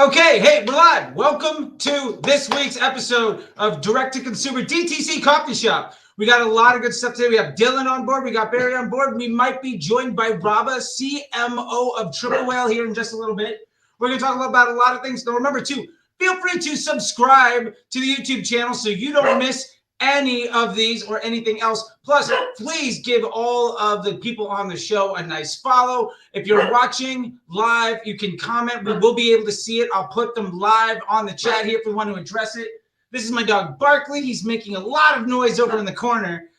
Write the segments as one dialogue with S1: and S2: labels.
S1: Okay, hey, we're live. Welcome to this week's episode of Direct to Consumer DTC Coffee Shop. We got a lot of good stuff today. We have Dylan on board. We got Barry on board. We might be joined by Robbo, CMO of Triple Whale, here in just a little bit. We're going to talk about a lot of things. Now, remember, too, feel free to subscribe to the YouTube channel so you don't miss any of these or anything else. Plus, please give all of the people on the show a nice follow. If you're watching live, you can comment. We will be able to see it. I'll put them live on the chat here if we want to address it. This is my dog, Barkley. He's making a lot of noise over in the corner.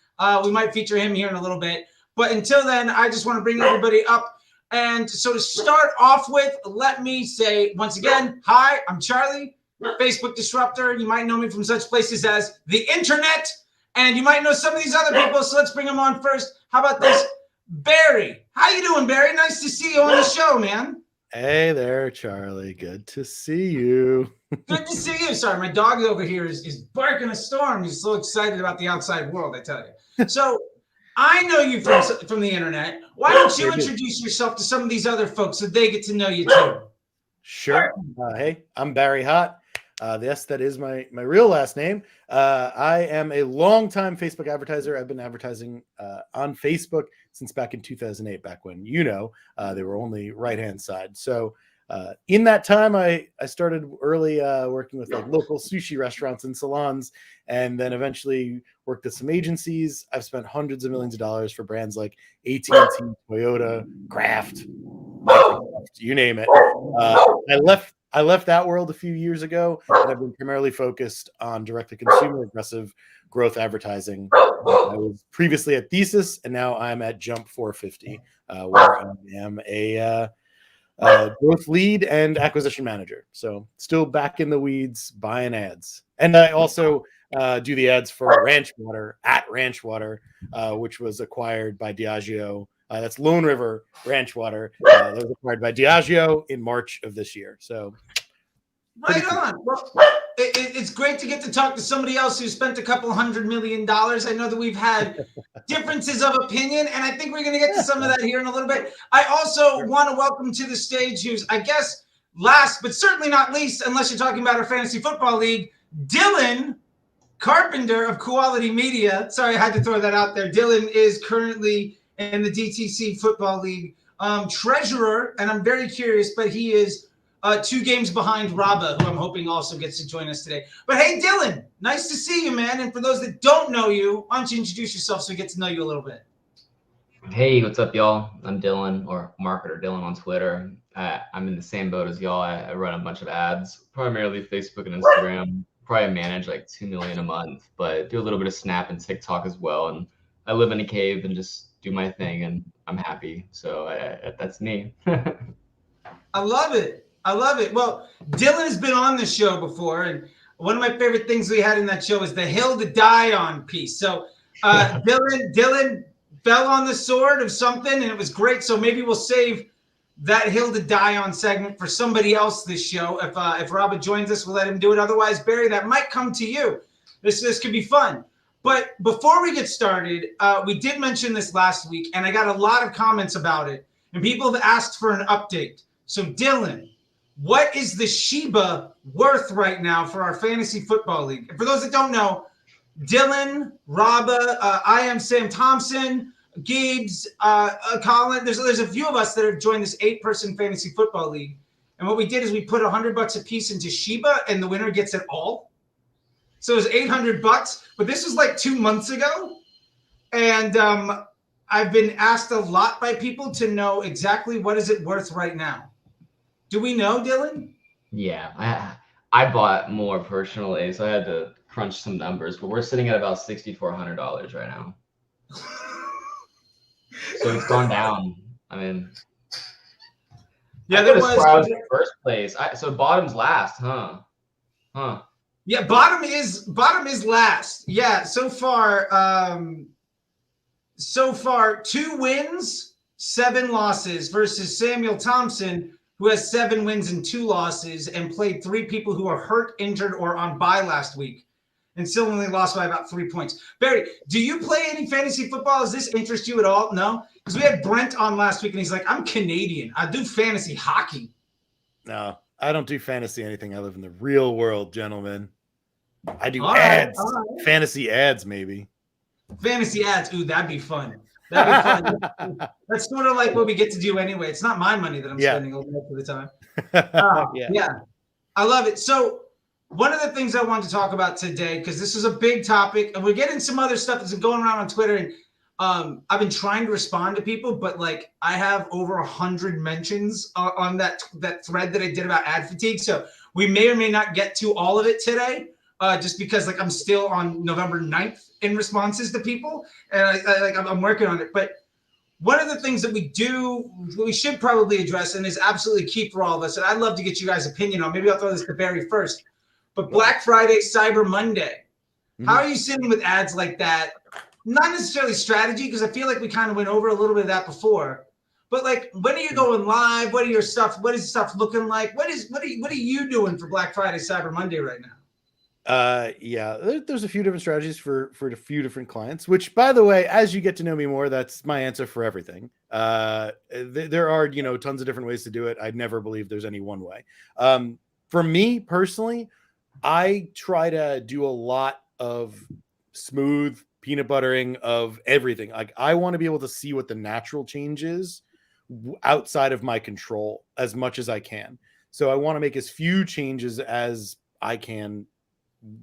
S1: We might feature him here in a little bit. But until then, I just want to bring everybody up. And so to start off with, let me say once again, hi, I'm Charlie, Facebook disruptor. You might know me from such places as the internet, and you might know some of these other people. So let's bring them on first. How about this? Barry. How you doing, Barry? Nice to see you on the show, man.
S2: Hey there, Charlie. Good to see you.
S1: Good to see you. Sorry, my dog over here is barking a storm. He's so excited about the outside world, I tell you. So I know you from the internet. Why don't you introduce yourself to some of these other folks so they get to know you too?
S2: Sure. Hey, I'm Barry Hott. Yes, that is my real last name. I am a longtime Facebook advertiser. I've been advertising on Facebook since back in 2008, back when, they were only right-hand side. So in that time, I started early working with like local sushi restaurants and salons, and then eventually worked at some agencies. I've spent hundreds of millions of dollars for brands like AT&T, Toyota, Kraft, Microsoft, you name it. I left that world a few years ago, and I've been primarily focused on direct-to-consumer aggressive growth advertising. I was previously at Thesis, and now I'm at Jump 450, where I am a growth lead and acquisition manager. So still back in the weeds buying ads. And I also do the ads for Ranch Water, at Ranch Water, which was acquired by Diageo. That's Lone River Ranch Water. That was acquired by Diageo in March of this year. So,
S1: right on. Well, it's great to get to talk to somebody else who spent a couple $100 million. I know that we've had differences of opinion, and I think we're going to get to some of that here in a little bit. I also want to welcome to the stage, who's, I guess, last but certainly not least, unless you're talking about our fantasy football league, Dylan Carpenter of Koality Media. Sorry, I had to throw that out there. Dylan is currently in the DTC Football League treasurer, and I'm very curious, but he is 2 games behind Robbo, who I'm hoping also gets to join us today. But hey, Dylan, nice to see you, man. And for those that don't know you, why don't you introduce yourself so we get to know you a little bit?
S3: Hey, what's up, y'all? I'm Dylan, or Marketer Dylan on Twitter. I'm in the same boat as y'all. I run a bunch of ads, primarily Facebook and Instagram. Probably manage like 2 million a month, but do a little bit of Snap and TikTok as well. And I live in a cave and just do my thing, and I'm happy. So that's me.
S1: I love it. I love it. Well, Dylan has been on the show before, and one of my favorite things we had in that show is the hill to die on piece. So Dylan fell on the sword of something, and it was great. So maybe we'll save that hill to die on segment for somebody else this show. If Robert joins us, we'll let him do it. Otherwise, Barry, that might come to you. This could be fun. But before we get started, we did mention this last week, and I got a lot of comments about it, and people have asked for an update. So, Dylan, what is the Shiba worth right now for our fantasy football league? And for those that don't know, Dylan, Robba, I am Sam Thompson, Gibbs, Colin. There's a few of us that have joined this 8-person fantasy football league. And what we did is we put $100 a piece into Shiba, and the winner gets it all. So it was $800, but this was like 2 months ago. And I've been asked a lot by people to know exactly what is it worth right now. Do we know, Dylan?
S3: Yeah, I bought more personally, so I had to crunch some numbers, but we're sitting at about $6,400 right now. So it's gone down. I mean,
S1: yeah,
S3: there was in first place. So bottom's last, huh?
S1: Yeah, bottom is last. Yeah, so far 2 wins, 7 losses versus Samuel Thompson, who has 7 wins and 2 losses and played 3 people who are hurt, injured, or on bye last week, and still only lost by about 3 points. Barry, do you play any fantasy football? Does this interest you at all? No? Because we had Brent on last week, and he's like, I'm Canadian. I do fantasy hockey.
S2: No, I don't do fantasy anything. I live in the real world, gentlemen. I do
S1: All
S2: ads,
S1: right.
S2: fantasy ads, maybe.
S1: Fantasy ads. Ooh, that'd be fun. That'd be fun. That's sort of like what we get to do anyway. It's not my money that I'm spending most of the time. Yeah, I love it. So one of the things I wanted to talk about today, because this is a big topic, and we're getting some other stuff that's going around on Twitter, and I've been trying to respond to people, but like I have over 100 mentions on that thread that I did about ad fatigue. So we may or may not get to all of it today, just because like I'm still on November 9th in responses to people, and I'm working on it. But one of the things that we should probably address, and is absolutely key for all of us, and I'd love to get you guys' opinion on. Maybe I'll throw this to Barry first. But Black Friday, Cyber Monday, how are you sitting with ads like that? Not necessarily strategy, because I feel like we kind of went over a little bit of that before. But like, when are you going live? What is stuff looking like? What are you doing for Black Friday, Cyber Monday right now?
S2: There's a few different strategies for a few different clients, which, by the way, as you get to know me more, that's my answer for everything. There are, tons of different ways to do it. I never believe there's any one way. For me personally, I try to do a lot of smooth peanut buttering of everything. Like, I want to be able to see what the natural change is outside of my control as much as I can. So I want to make as few changes as I can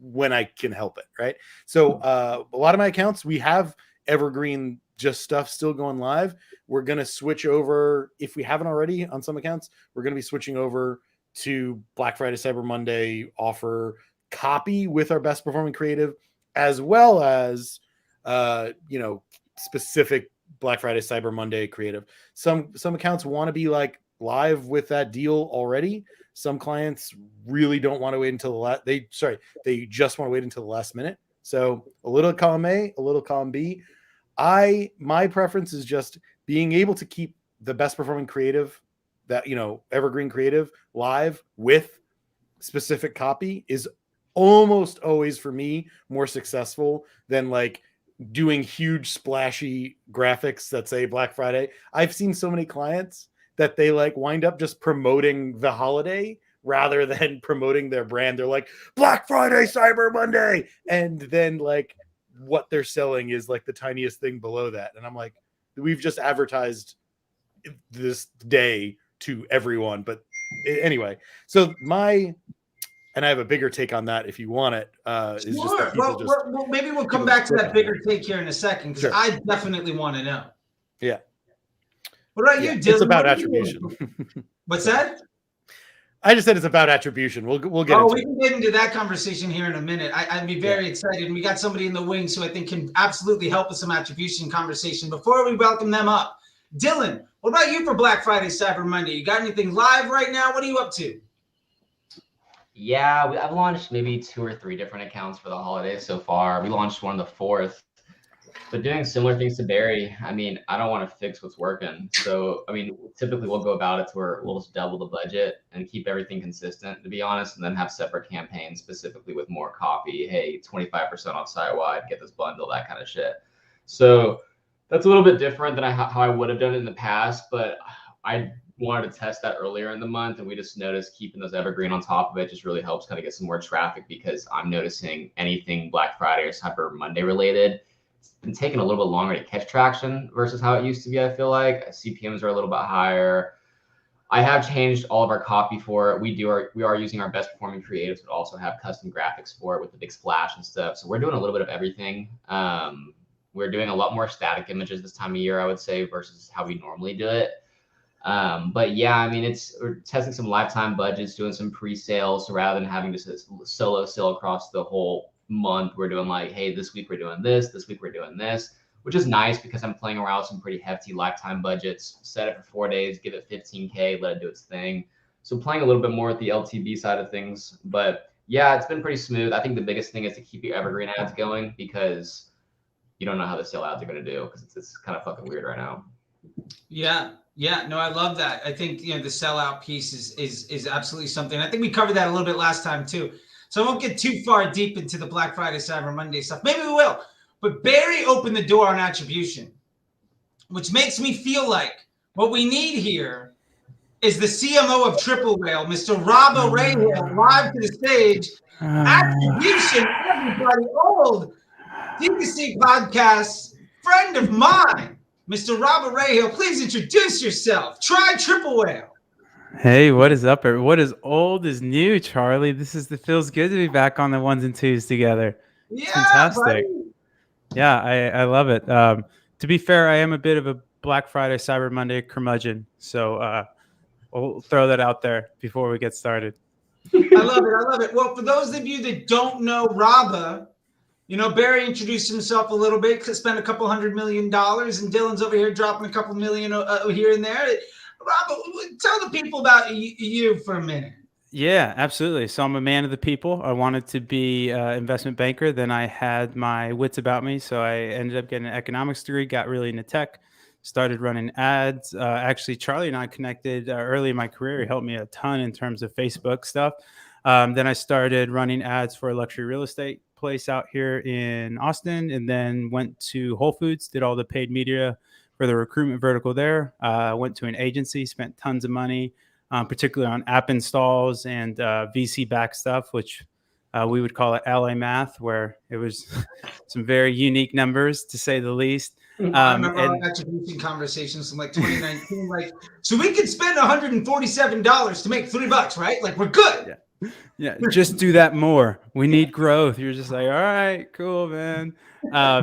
S2: when I can help it, right? So a lot of my accounts, we have evergreen just stuff still going live. We're going to switch over, if we haven't already on some accounts, we're going to be switching over to Black Friday, Cyber Monday offer copy with our best performing creative, as well as specific Black Friday, Cyber Monday creative. Some accounts want to be like live with that deal already. Some clients really don't want to wait until they just want to wait until the last minute. So a little column A, a little column B. My preference is just being able to keep the best performing creative, that evergreen creative, live with specific copy is almost always, for me, more successful than like doing huge splashy graphics that say Black Friday. I've seen so many clients that they like wind up just promoting the holiday rather than promoting their brand. They're like, Black Friday, Cyber Monday. And then like what they're selling is like the tiniest thing below that. And I'm like, we've just advertised this day to everyone. But anyway, so and I have a bigger take on that if you want it. Is just that
S1: well, maybe we'll come back to that bigger take here in a second, because I definitely want to know.
S2: Yeah.
S1: What about you, Dylan?
S2: It's about attribution.
S1: What's that?
S2: I just said it's about attribution. We'll get into
S1: we can get into that conversation here in a minute. I'd be very excited. And we got somebody in the wings who I think can absolutely help with some attribution conversation. Before we welcome them up, Dylan, what about you for Black Friday, Cyber Monday? You got anything live right now? What are you up to?
S3: Yeah, I've launched maybe 2 or 3 different accounts for the holidays so far. We launched one on the 4th. But doing similar things to Barry, I mean, I don't want to fix what's working. So, I mean, typically we'll go about it to where we'll just double the budget and keep everything consistent, to be honest, and then have separate campaigns specifically with more copy. Hey, 25% off site-wide, get this bundle, that kind of shit. So that's a little bit different than how I would have done it in the past, but I wanted to test that earlier in the month, and we just noticed keeping those evergreen on top of it just really helps kind of get some more traffic, because I'm noticing anything Black Friday or Cyber Monday related, it's been taking a little bit longer to catch traction versus how it used to be. I feel like CPMs are a little bit higher. I have changed all of our copy for it. We are using our best performing creatives, but also have custom graphics for it with the big splash and stuff. So we're doing a little bit of everything. We're doing a lot more static images this time of year, I would say, versus how we normally do it. But yeah, I mean, we're testing some lifetime budgets, doing some pre-sales. So rather than having just a solo sale across the whole month, we're doing like, hey, this week we're doing this week we're doing this, which is nice because I'm playing around with some pretty hefty lifetime budgets. Set it for 4 days, give it 15K, let it do its thing. So playing a little bit more with the LTV side of things. But yeah, it's been pretty smooth. I think the biggest thing is to keep your evergreen ads going, because you don't know how the sale ads are going to do, because it's kind of fucking weird right now.
S1: Yeah, no, I love that. I think, the sellout piece is absolutely something. I think we covered that a little bit last time too. So I won't get too far deep into the Black Friday, Cyber Monday stuff. Maybe we will. But Barry opened the door on attribution, which makes me feel like what we need here is the CMO of Triple Whale, Mr. Robbo Rahal, live to the stage. Attribution, everybody, old DTC podcast, friend of mine, Mr. Robbo Rahal. Please introduce yourself. Try Triple Whale.
S4: Hey, what is up? What is old is new, Charlie. It feels good to be back on the ones and twos together. It's fantastic.
S1: Buddy.
S4: Yeah, I love it. To be fair, I am a bit of a Black Friday, Cyber Monday curmudgeon. So we'll throw that out there before we get started.
S1: I love it. I love it. Well, for those of you that don't know Robbo, Barry introduced himself a little bit, spent a couple $100 million, and Dylan's over here dropping a couple million here and there. Robbo, tell the people about you for a minute.
S4: Yeah, absolutely. So I'm a man of the people. I wanted to be an investment banker. Then I had my wits about me. So I ended up getting an economics degree, got really into tech, started running ads. Actually, Charlie and I connected early in my career. He helped me a ton in terms of Facebook stuff. Then I started running ads for a luxury real estate place out here in Austin, and then went to Whole Foods, did all the paid media for the recruitment vertical there. Went to an agency, spent tons of money, particularly on app installs and VC-backed stuff, which we would call it LA math, where it was some very unique numbers, to say the least.
S1: I remember our attribution conversations from like 2019. Like, so we could spend $147 to make $3, right? Like, we're good.
S4: Yeah, just do that more. We need growth. You're just like, all right, cool, man.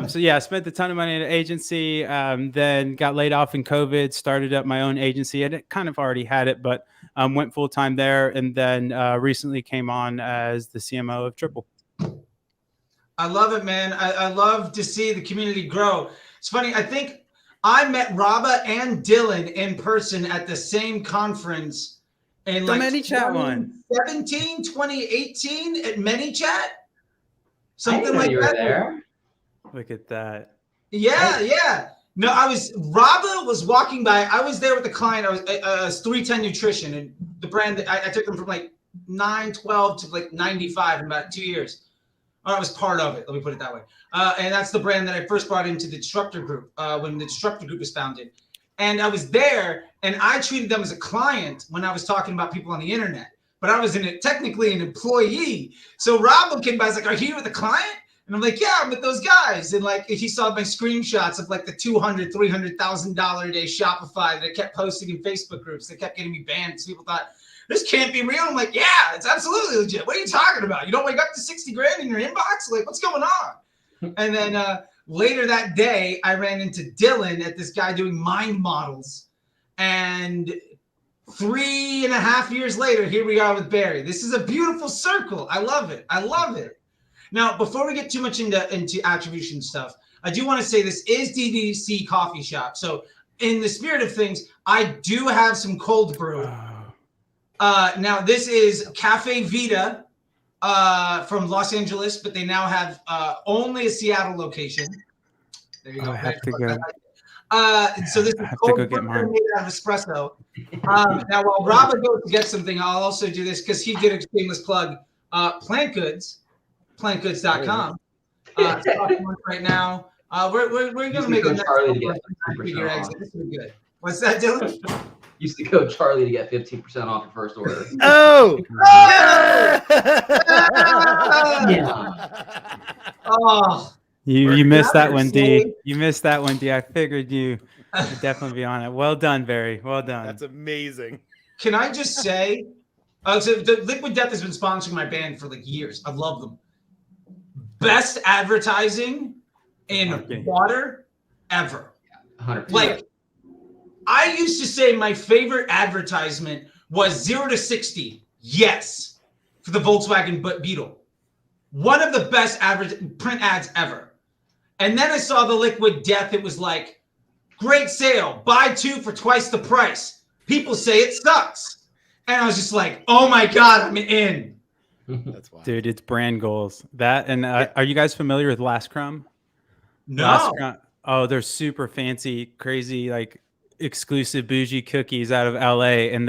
S4: So yeah, I spent a ton of money at an agency, then got laid off in COVID, started up my own agency. I kind of already had it, but went full time there, and then recently came on as the CMO of Triple.
S1: I love it, man. I love to see the community grow. It's funny. I think I met Robbo and Dylan in person at the same conference in
S4: The
S1: like
S4: ManyChat one.
S1: 2018 at ManyChat. Something
S3: I didn't know
S1: like
S3: you were
S1: that.
S3: there.
S4: Look at that.
S1: Yeah. No, Robbo was walking by. I was there with the client. I was 310 Nutrition, and the brand that I took them from like 912 to like 95 in about 2 years. Or I was part of it. Let me put it that way. And that's the brand that I first brought into the Disruptor Group when the Disruptor Group was founded. And I was there, and I treated them as a client when I was talking about people on the internet. But I was technically an employee. So Robbo came by. I was like, "Are you here with a client?" And I'm like, "Yeah, I'm with those guys." And like, he saw my screenshots of like the $200,000, $300,000 a day Shopify that I kept posting in Facebook groups. That kept getting me banned because people thought this can't be real. I'm like, "Yeah, it's absolutely legit. What are you talking about? You don't wake up to 60 grand in your inbox? Like, what's going on?" And then later that day, I ran into Dylan at this guy doing mind models. And 3.5 years later, here we are with Barry. This is a beautiful circle. I love it. Now, before we get too much into attribution stuff, I do want to say this is DTC Coffee Shop. So in the spirit of things, I do have some cold brew. Now, this is Cafe Vita from Los Angeles, but they now have only a Seattle location. There you go.
S4: I have to go.
S1: So this is cold brew made out of espresso. Now, while Robbo goes to get something, I'll also do this because he did a shameless plug. Plant Goods, plantgoods.com. Right now, we're going to make a
S3: Charlie to get 50% off.
S1: This is good. What's that, Dylan?
S3: Use the code Charlie to get 15% off your first order.
S2: Oh!
S3: Yeah.
S1: Oh,
S4: You missed that one, D. You missed that one, D. I figured you would definitely be on it. Well done, Barry. Well done.
S2: That's amazing.
S1: can I just say, so the Liquid Death has been sponsoring my band for like years. I love them. Best advertising in water ever.
S3: 100%.
S1: Like, I used to say my favorite advertisement was 0 to 60. Yes, for the Volkswagen Beetle. One of the best print ads ever. And then I saw the Liquid Death. It was like, great sale. Buy 2 for twice the price. People say it sucks. And I was just like, oh my God, I'm in.
S2: That's wild.
S4: Dude, it's brand goals. That and are you guys familiar with Last Crumb?
S1: No.
S4: Last Crumb. Oh, they're super fancy, crazy, like exclusive bougie cookies out of LA. And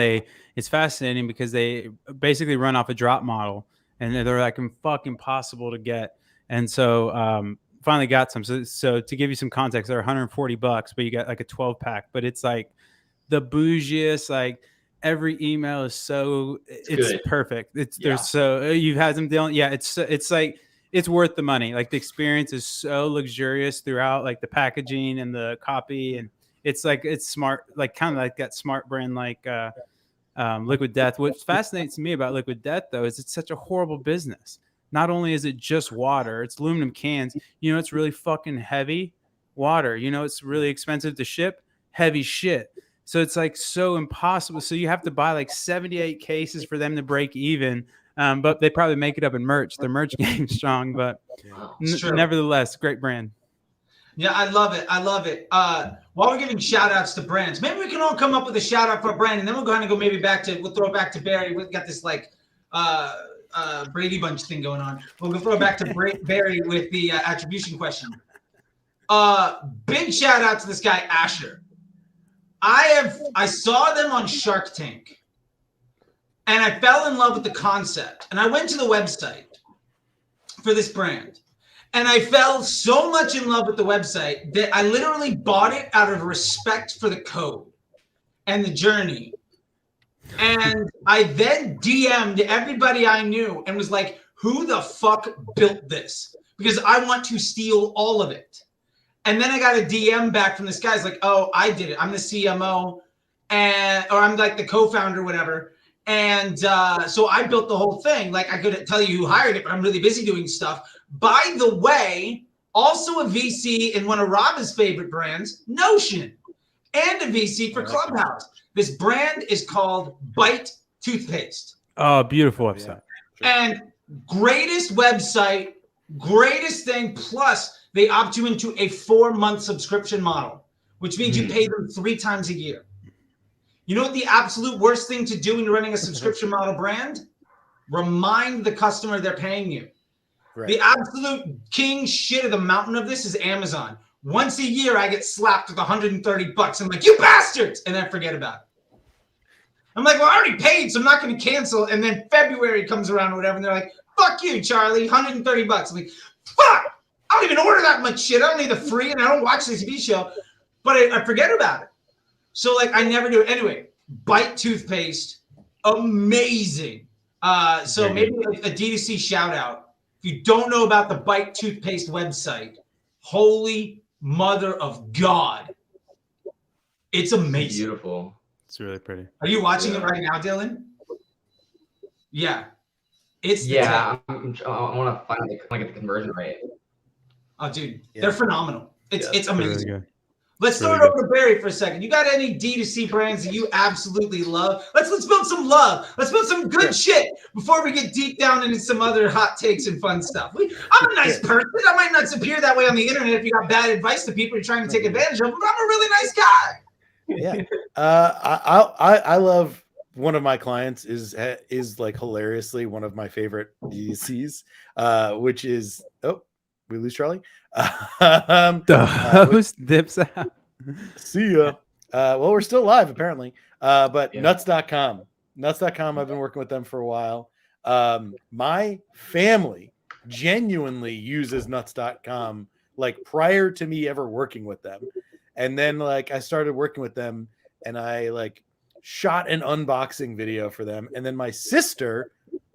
S4: it's fascinating because they basically run off a drop model. And they're like fucking impossible to get. And so finally got some. So to give you some context, they're $140, but you got like a 12 pack. But it's like the bougiest, like every email is so it's
S3: good.
S4: perfect.
S3: Yeah.
S4: There's so you've had them dealing. Yeah, it's like it's worth the money. Like the experience is so luxurious throughout, like the packaging and the copy, and it's like it's smart, like kind of like that smart brand like Liquid Death. What fascinates me about Liquid Death though is it's such a horrible business. Not only is it just water, it's aluminum cans. You know, it's really fucking heavy water. You know, it's really expensive to ship, heavy shit. So it's like so impossible. So you have to buy like 78 cases for them to break even. But they probably make it up in merch. Their merch game's strong, but nevertheless, great brand.
S1: Yeah, I love it. I love it. While we're giving shout outs to brands, maybe we can all come up with a shout out for a brand, and then we'll go ahead and go maybe we'll throw it back to Barry. We've got this like Brady Bunch thing going on. We'll throw it back to Barry with the attribution question. Big shout out to this guy, Asher. I saw them on Shark Tank. And I fell in love with the concept. And I went to the website for this brand. And I fell so much in love with the website that I literally bought it out of respect for the code and the journey. And I then DM'd everybody I knew and was like, who the fuck built this? Because I want to steal all of it. And then I got a DM back from this guy. He's like, oh, I did it. I'm the CMO, or I'm like the co-founder, whatever. And so I built the whole thing. Like I could tell you who hired it, but I'm really busy doing stuff. By the way, also a VC in one of Robbo's favorite brands, Notion, and a VC for Clubhouse. This brand is called Bite Toothpaste.
S4: Oh, beautiful website.
S1: And greatest website, greatest thing. Plus, they opt you into a 4-month subscription model, which means you pay them 3 times a year. You know what the absolute worst thing to do when you're running a subscription model brand? Remind the customer they're paying you. Right. The absolute king shit of the mountain of this is Amazon. Once a year, I get slapped with $130. I'm like, you bastards! And then forget about it. I'm like, well, I already paid, so I'm not going to cancel. And then February comes around or whatever, and they're like, fuck you, Charlie, $130. I'm like, fuck! I don't even order that much shit. I don't need the free, and I don't watch the TV show. But I forget about it. So, like, I never do it. Anyway, Bite Toothpaste, amazing. So maybe a DTC shout out. If you don't know about the Bite Toothpaste website, holy mother of God. It's amazing.
S3: Beautiful.
S4: It's really pretty.
S1: Are you watching it right now, Dylan? Yeah. It's
S3: I want to find the conversion rate.
S1: Oh, dude, they're phenomenal. It's amazing.
S4: Really
S1: Let's throw it over to Barry for a second. You got any D2C brands that you absolutely love? Let's build some love. Let's build some good shit before we get deep down into some other hot takes and fun stuff. I'm a nice person. I might not appear that way on the internet if you got bad advice to people you're trying to take advantage of, but I'm a really nice guy.
S2: Yeah. I love one of my clients is like hilariously one of my favorite DCs, which is we lose Charlie.
S4: The host dips out.
S2: See ya. Well, we're still live apparently. But nuts.com. Nuts.com, I've been working with them for a while. My family genuinely uses nuts.com like prior to me ever working with them. And then like I started working with them and I like shot an unboxing video for them. And then my sister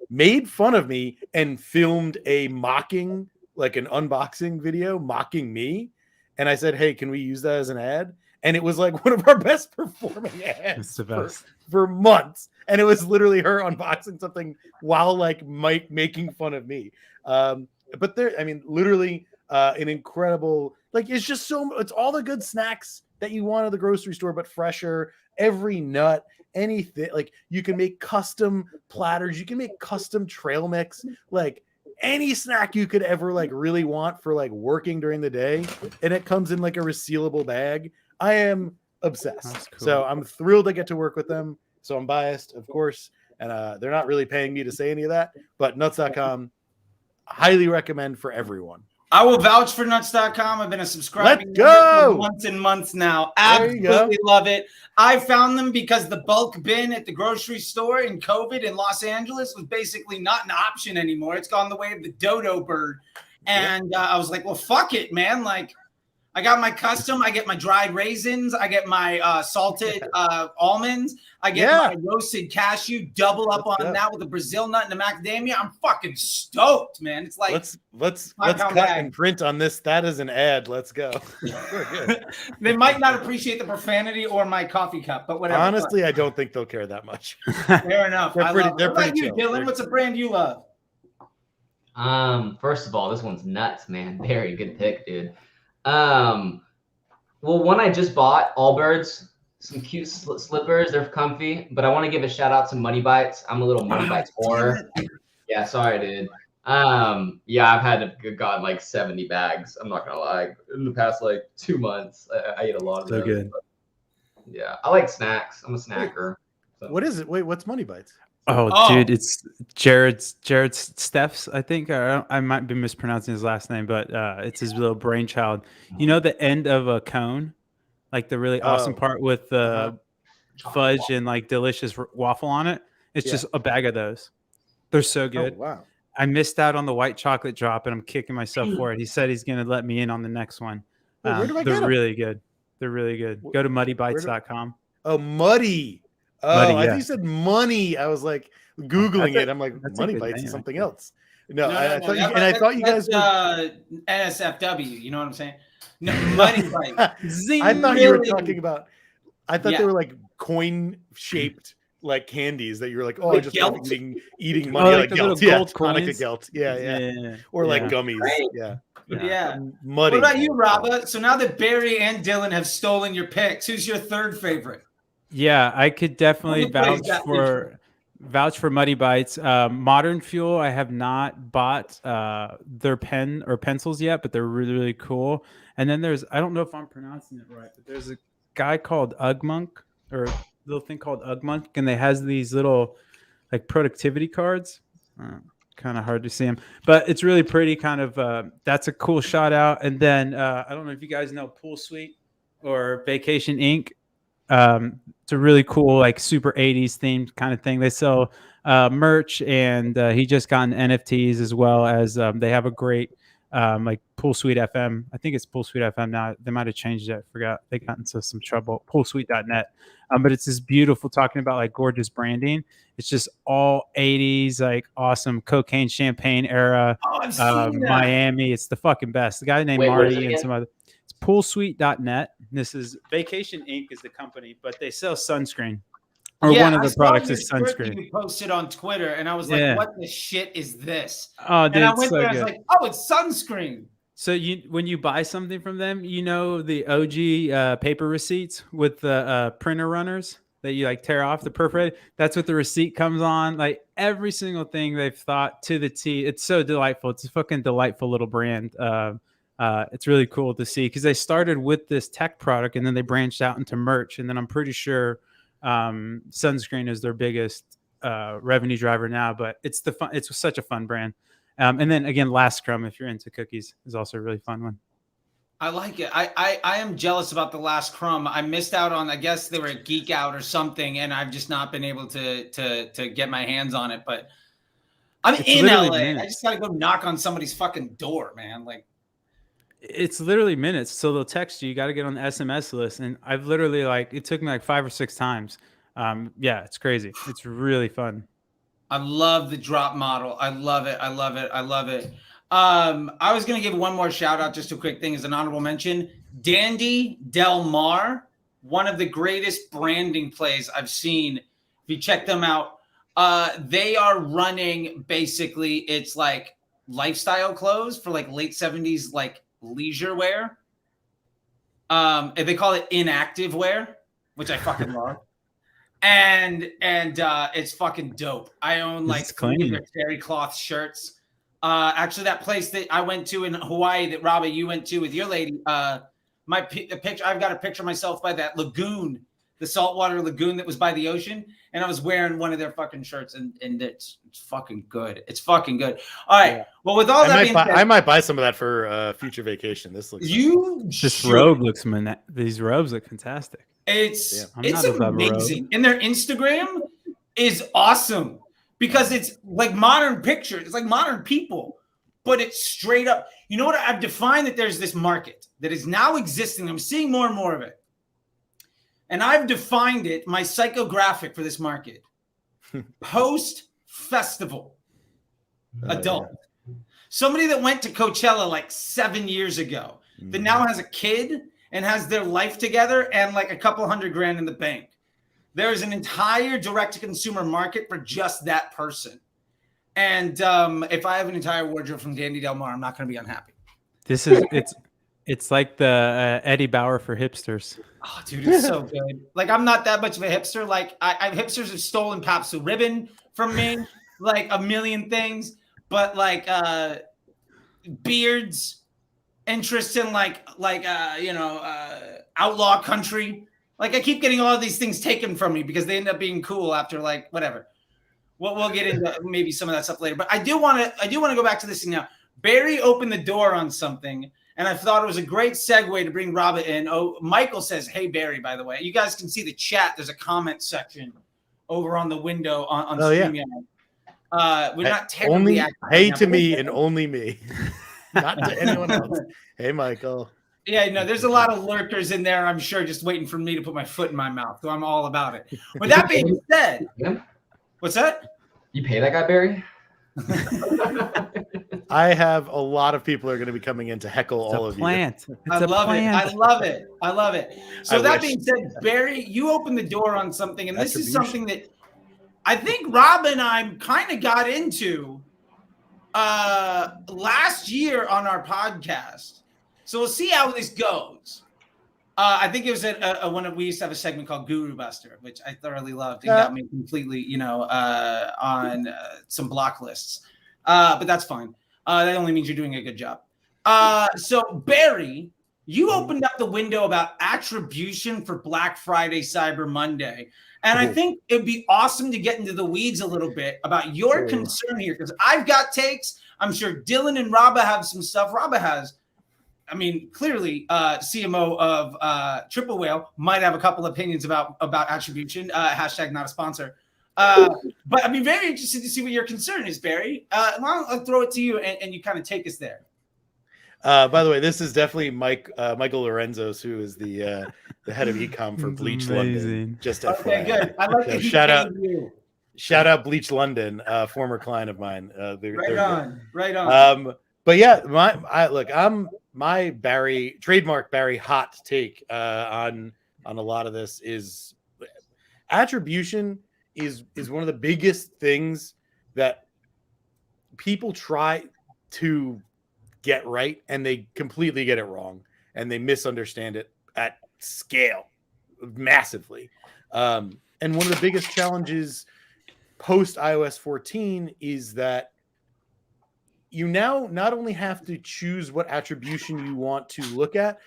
S2: made fun of me and filmed a mocking, like an unboxing video mocking me. And I said, hey, can we use that as an ad? And it was like one of our best performing ads for months. And it was literally her unboxing something while like Mike making fun of me. But there, I mean, literally an incredible, like, it's just it's all the good snacks that you want at the grocery store, but fresher, every nut, anything. Like you can make custom platters. You can make custom trail mix, like any snack you could ever like really want for like working during the day. And it comes in like a resealable bag. I am obsessed. Cool. So I'm thrilled to get to work with them. So I'm biased, of course. And they're not really paying me to say any of that, but nuts.com, highly recommend for everyone.
S5: I will vouch for nuts.com. I've been a subscriber for months and months now. Absolutely love it. I found them because the bulk bin at the grocery store in COVID in Los Angeles was basically not an option anymore. It's gone the way of the dodo bird. And I was like, well, fuck it, man. Like, I got my custom. I get my dried raisins. I get my salted almonds. I get my roasted cashew. Double up on that with a Brazil nut and a macadamia. I'm fucking stoked, man. It's like
S2: let's cut and print on this. That is an ad. Let's go. We're good.
S5: They might not appreciate the profanity or my coffee cup, but whatever.
S2: Honestly, I don't think they'll care that much.
S5: Fair enough.
S2: They're pretty
S5: what about you,
S2: chill.
S5: Dylan? What's a brand you love?
S3: First of all, this one's nuts, man. Very good pick, dude. Well, one I just bought, Allbirds, some cute slippers. They're comfy, but I want to give a shout out to Money Bites. I'm a little Money Bites whore. Yeah, sorry, dude. Yeah, I've had to gotten like 70 bags. I'm not gonna lie. In the past like 2 months, I ate a lot of them.
S4: So good.
S3: Yeah, I like snacks. I'm a snacker. So.
S2: What is it? Wait, what's Money Bites?
S4: Oh, dude, it's Jared Steffs, I think. I might be mispronouncing his last name, but it's his little brainchild. You know the end of a cone, like the really awesome part with the fudge and like delicious waffle on it. It's just a bag of those. They're so good.
S2: Oh, wow.
S4: I missed out on the white chocolate drop, and I'm kicking myself for it. He said he's going to let me in on the next one.
S2: Where do I get
S4: they're
S2: them?
S4: really good. They're really good. Go to muddybites.com.
S2: Oh, Muddy. Oh,
S4: Muddy,
S2: I think you said money. I was like Googling it. I'm like, Money Bites is something else. No, I thought you guys were
S5: NSFW. You know what I'm saying? No, Money Bites.
S2: I thought you were talking about. I thought they were like coin-shaped like candies that you were like, oh, I just love eating money like
S4: little
S2: gelt.
S4: gold
S2: Hanukkah
S4: coins.
S2: gelt. Yeah. Or like gummies.
S5: Right. Yeah.
S2: Muddy.
S5: What about you, Robbo? So now that Barry and Dylan have stolen your picks, who's your third favorite?
S4: Yeah, I could definitely vouch for Muddy Bites. Modern Fuel, I have not bought their pen or pencils yet, but they're really, really cool. And then I don't know if I'm pronouncing it right, but there's a guy called Ugmonk, or a little thing called Ugmonk, and they has these little like productivity cards. Kind of hard to see them, but it's really pretty. Kind of that's a cool shout out. And then I don't know if you guys know Pool Suite or Vacation Inc. It's a really cool, like super 80s themed kind of thing. They sell merch, and he just got NFTs as well as they have a great like Pool Suite FM. I think it's Pool Suite FM now. They might have changed it. I forgot. They got into some trouble. Poolsuite.net. But it's this beautiful, talking about like gorgeous branding. It's just all 80s, like awesome cocaine champagne era. Miami. It's the fucking best. The guy named Marty and some other. It's Poolsuite.net. This is Vacation Inc. is the company, but they sell sunscreen. Or one of the products is sunscreen.
S5: You posted on Twitter, and I was like, "What the shit is this?"
S4: Oh, dude,
S5: and I went
S4: so
S5: there,
S4: good.
S5: I was like, "Oh, it's sunscreen."
S4: So when you buy something from them, you know the OG paper receipts with the printer runners that you like tear off the perforated. That's what the receipt comes on. Like every single thing they've thought to the T. It's so delightful. It's a fucking delightful little brand. It's really cool to see because they started with this tech product and then they branched out into merch. And then I'm pretty sure sunscreen is their biggest revenue driver now. But it's such a fun brand. And then again, Last Crumb, if you're into cookies, is also a really fun one.
S5: I like it. I am jealous about the Last Crumb. I missed out on, I guess they were at Geek Out or something, and I've just not been able to get my hands on it. But I'm in LA. Minutes. I just gotta go knock on somebody's fucking door, man. Like
S4: it's literally minutes. So they'll text you. You got to get on the SMS list, and I've literally it took me like 5 or 6 times. Yeah, it's crazy. It's really fun.
S5: I love the drop model. I love it. I love it. I love it. I was going to give one more shout out, just a quick thing as an honorable mention. Dandy Del Mar, one of the greatest branding plays I've seen. If you check them out, they are running basically, it's like lifestyle clothes for like late 70s, like leisure wear. And they call it inactive wear, which I fucking love. And it's fucking dope. I own like 3 of their terry cloth shirts. Actually, that place that I went to in Hawaii that Robbo, you went to with your lady, the picture, I've got a picture of myself by that lagoon, the saltwater lagoon that was by the ocean, and I was wearing one of their fucking shirts, and it's fucking good. It's fucking good. All right. Yeah. Well, with all that being said,
S2: I might buy some of that for future vacation. This looks
S4: this robe looks these robes look fantastic.
S5: It's amazing. And their Instagram is awesome because it's like modern pictures. It's like modern people. but it's straight up. You know what? I've defined that there's this market that is now existing. I'm seeing more and more of it. And I've defined it, my psychographic for this market. Post-festival adult. Yeah. Somebody that went to Coachella like 7 years ago that now has a kid and has their life together and like a couple $100,000 in the bank. There's an entire direct-to-consumer market for just that person. And if I have an entire wardrobe from Dandy Del Mar, I'm not going to be unhappy.
S4: It's like the Eddie Bauer for hipsters.
S5: Oh, dude, it's so good. Like, I'm not that much of a hipster. Like, hipsters have stolen Papsu ribbon from me, like a million things. But like beards, interest in outlaw country. Like, I keep getting all of these things taken from me because they end up being cool after like whatever. We'll get into maybe some of that stuff later. But I do want to go back to this thing now. Barry opened the door on something, and I thought it was a great segue to bring Robbo in. Oh, Michael says, "Hey Barry, by the way, you guys can see the chat. There's a comment section over on the window on StreamYard. Yeah. We're not terribly
S2: active. Hey to me and only me, not to anyone else. Hey Michael.
S5: Yeah, no, there's a lot of lurkers in there, I'm sure, just waiting for me to put my foot in my mouth. So I'm all about it. With that being said, what's that?
S3: You pay that guy, Barry?
S2: I have a lot of people who are going to be coming in to heckle all of you.
S5: I love it. So that being said, Barry, you opened the door on something, and this is something that I think Rob and I kind of got into last year on our podcast. So we'll see how this goes. I think it was at we used to have a segment called Guru Buster, which I thoroughly loved. It got me completely, on some block lists. But that's fine. That only means you're doing a good job. So Barry, you opened up the window about attribution for Black Friday, Cyber Monday. And I think it'd be awesome to get into the weeds a little bit about your concern here, because I've got takes. I'm sure Dylan and Robbo have some stuff. Robbo has, clearly, CMO of Triple Whale might have a couple opinions about attribution. Hashtag not a sponsor. But I'd be very interested to see what your concern is, Barry. I'll throw it to you, and you kind of take us there.
S2: By the way, this is definitely Michael Lorenzos, who is the head of ecom for Bleach London. Just FYI.
S5: Good. I like
S2: that. Shout out Bleach London, former client of mine.
S5: Right on.
S2: But yeah, my Barry trademark Barry hot take on a lot of this is attribution is one of the biggest things that people try to get right, and they completely get it wrong, and they misunderstand it at scale massively. And one of the biggest challenges post iOS 14 is that you now not only have to choose what attribution you want to look at,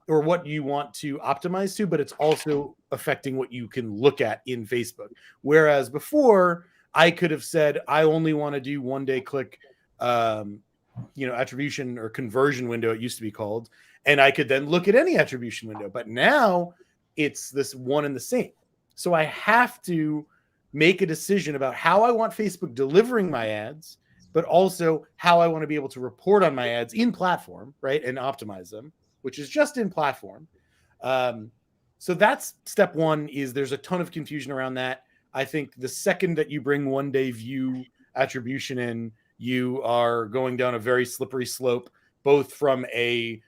S2: or what you want to optimize to, but it's also affecting what you can look at in Facebook. Whereas before, I could have said, I only want to do one-day click, attribution or conversion window, it used to be called, and I could then look at any attribution window. But now it's this one and the same. So I have to make a decision about how I want Facebook delivering my ads, but also how I want to be able to report on my ads in platform, right? And optimize them, which is just in platform. So that's step one. Is there's a ton of confusion around that. I think the second that you bring one-day view attribution in, you are going down a very slippery slope, both from a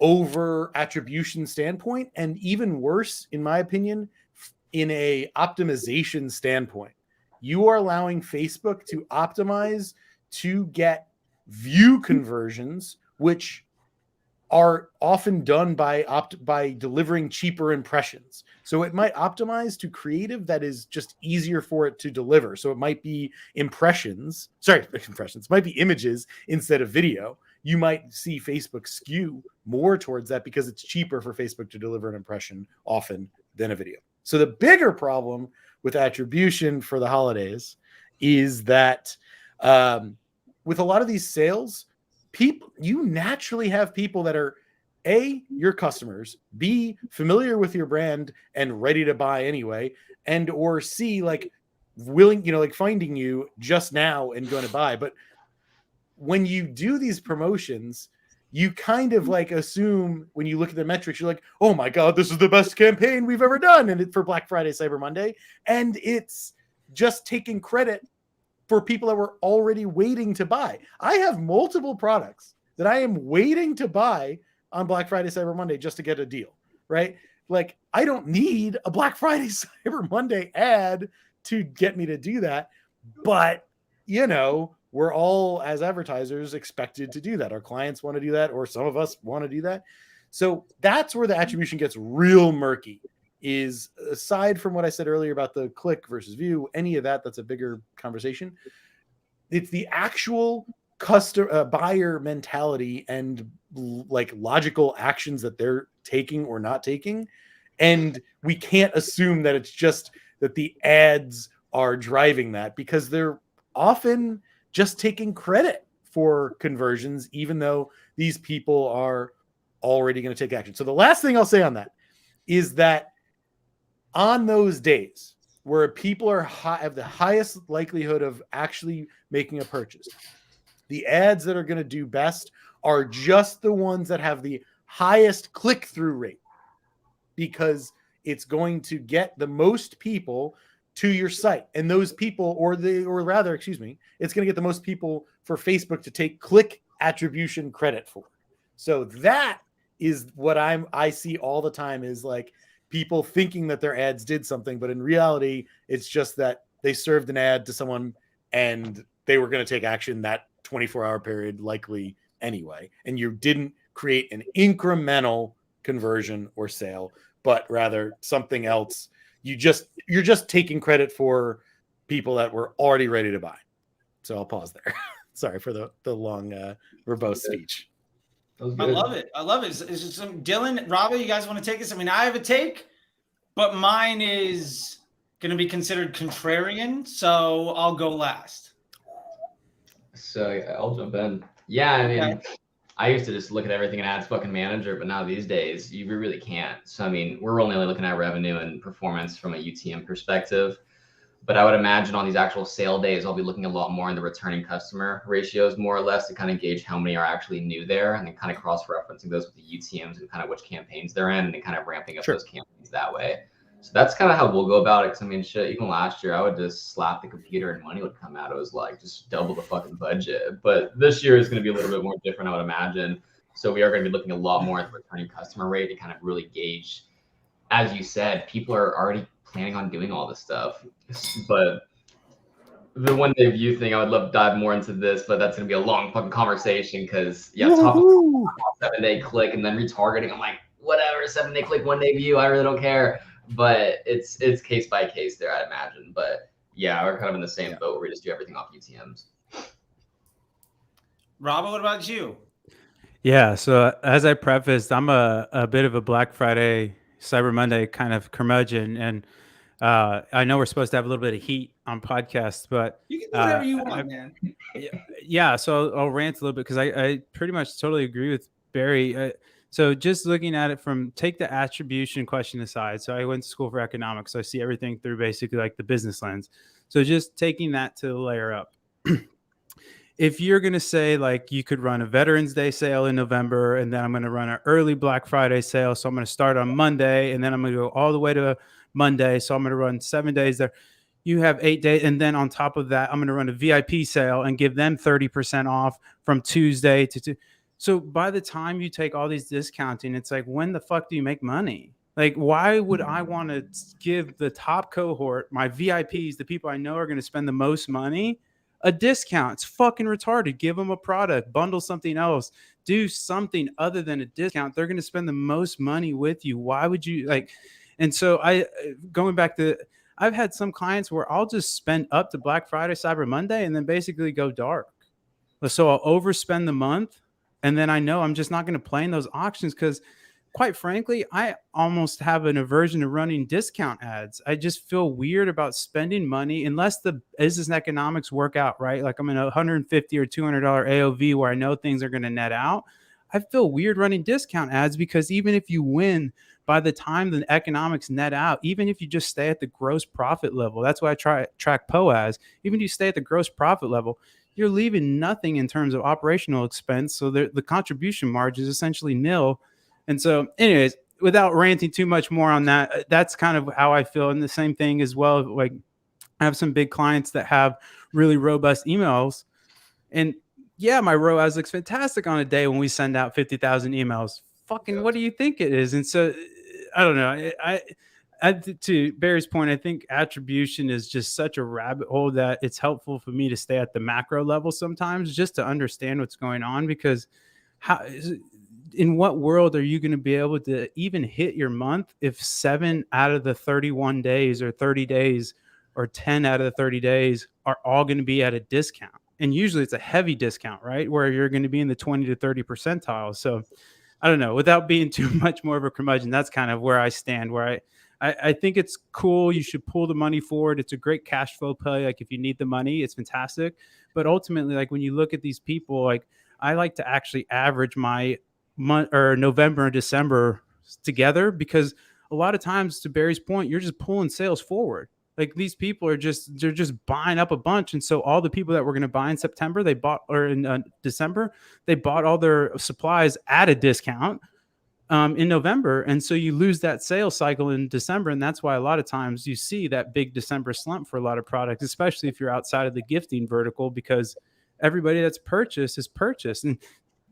S2: over attribution standpoint and even worse, in my opinion, in a optimization standpoint. You are allowing Facebook to optimize to get view conversions, which are often done by delivering cheaper impressions. So it might optimize to creative that is just easier for it to deliver. So it might be impressions, it might be images instead of video. You might see Facebook skew more towards that because it's cheaper for Facebook to deliver an impression often than a video. So the bigger problem with attribution for the holidays is that with a lot of these sales, you naturally have people that are A, your customers, B, familiar with your brand and ready to buy anyway, and or C, willing, finding you just now and going to buy. But when you do these promotions, you kind of like assume when you look at the metrics, you're like, oh my God, this is the best campaign we've ever done. And for Black Friday, Cyber Monday. And it's just taking credit for people that were already waiting to buy. I have multiple products that I am waiting to buy on Black Friday, Cyber Monday just to get a deal, right? Like, I don't need a Black Friday, Cyber Monday ad to get me to do that. But, you know, we're all, as advertisers, expected to do that. Our clients want to do that, or some of us want to do that. So that's where the attribution gets real murky, is aside from what I said earlier about the click versus view, any of that, that's a bigger conversation. It's the actual customer buyer mentality and like logical actions that they're taking or not taking. And we can't assume that it's just that the ads are driving that, because they're often just taking credit for conversions, even though these people are already going to take action. So the last thing I'll say on that is that on those days where people are have the highest likelihood of actually making a purchase, the ads that are going to do best are just the ones that have the highest click-through rate, because it's going to get the most people to your site. And those people, it's going to get the most people for Facebook to take click attribution credit for. So that is what I see all the time, is like people thinking that their ads did something, but in reality, it's just that they served an ad to someone and they were going to take action that 24-hour period likely anyway. And you didn't create an incremental conversion or sale, but rather something else. You're just taking credit for people that were already ready to buy. So I'll pause there. Sorry for the long verbose speech.
S5: I love it. Is it some Dylan, Robbo, you guys want to take this? I mean, I have a take, but mine is going to be considered contrarian, so I'll go last.
S3: So I'll jump in. Yeah, I mean, I used to just look at everything in Ads fucking Manager, but now these days you really can't. So I mean, we're only looking at revenue and performance from a UTM perspective. But I would imagine on these actual sale days, I'll be looking a lot more in the returning customer ratios, more or less, to kind of gauge how many are actually new there, and then kind of cross-referencing those with the UTMs and kind of which campaigns they're in, and then kind of ramping up those campaigns that way. So that's kind of how we'll go about it. Because I mean, shit, even last year, I would just slap the computer and money would come out. It was like just double the fucking budget. But this year is going to be a little bit more different, I would imagine. So we are going to be looking a lot more at the returning customer rate to kind of really gauge. As you said, people are already planning on doing all this stuff. But the 1 day view thing, I would love to dive more into this, but that's going to be a long fucking conversation, because top of 7 day click and then retargeting. I'm like, whatever, 7 day click, 1 day view. I really don't care. But it's case by case there, I'd imagine. But yeah, we're kind of in the same boat where we just do everything off UTMs.
S5: Robbo, what about you?
S4: Yeah, so as I prefaced, I'm a bit of a Black Friday, Cyber Monday kind of curmudgeon, and I know we're supposed to have a little bit of heat on podcasts, but
S5: you can do whatever you want, man.
S4: Yeah, so I'll rant a little bit, because I pretty much totally agree with Barry. So just looking at it from, take the attribution question aside. So I went to school for economics, so I see everything through basically like the business lens. So just taking that to layer up. If you're going to say like you could run a Veterans Day sale in November, and then I'm going to run an early Black Friday sale. So I'm going to start on Monday, and then I'm going to go all the way to Monday. So I'm going to run 7 days there. You have 8 days. And then on top of that, I'm going to run a VIP sale and give them 30% off from Tuesday to Tuesday. So by the time you take all these discounting, it's like, when the fuck do you make money? Like, why would I want to give the top cohort, my VIPs, the people I know are going to spend the most money, a discount? It's fucking retarded. Give them a product, bundle something else, do something other than a discount. They're going to spend the most money with you. Why would you like? And so going back to, I've had some clients where I'll just spend up to Black Friday, Cyber Monday, and then basically go dark. So I'll overspend the month. And then I know I'm just not going to play in those auctions, because quite frankly, I almost have an aversion to running discount ads. I just feel weird about spending money unless the business and economics work out, right? Like I'm in a $150 or $200 AOV where I know things are going to net out. I feel weird running discount ads because even if you win, by the time the economics net out, even if you just stay at the gross profit level, that's why I track POAS. Even if you stay at the gross profit level, you're leaving nothing in terms of operational expense. So the contribution margin is essentially nil. And so anyways, without ranting too much more on that, that's kind of how I feel. And the same thing as well, like I have some big clients that have really robust emails, and yeah, my ROAS looks fantastic on a day when we send out 50,000 emails. Fucking, what do you think it is? And so I don't know. I to Barry's point, I think attribution is just such a rabbit hole that it's helpful for me to stay at the macro level sometimes just to understand what's going on, because in what world are you going to be able to even hit your month if 7 out of the 31 days or 30 days or 10 out of the 30 days are all going to be at a discount? And usually it's a heavy discount, right? Where you're going to be in the 20 to 30 percentile. So I don't know, without being too much more of a curmudgeon, that's kind of where I stand, where I think it's cool. You should pull the money forward. It's a great cash flow play. Like if you need the money, it's fantastic. But ultimately, like when you look at these people, like I like to actually average my month or November and December together, because a lot of times, to Barry's point, you're just pulling sales forward. Like these people they're just buying up a bunch. And so all the people that were going to buy in September, they bought, or in December, they bought all their supplies at a discount in November. And so you lose that sales cycle in December. And that's why a lot of times you see that big December slump for a lot of products, especially if you're outside of the gifting vertical, because everybody that's purchased is purchased. And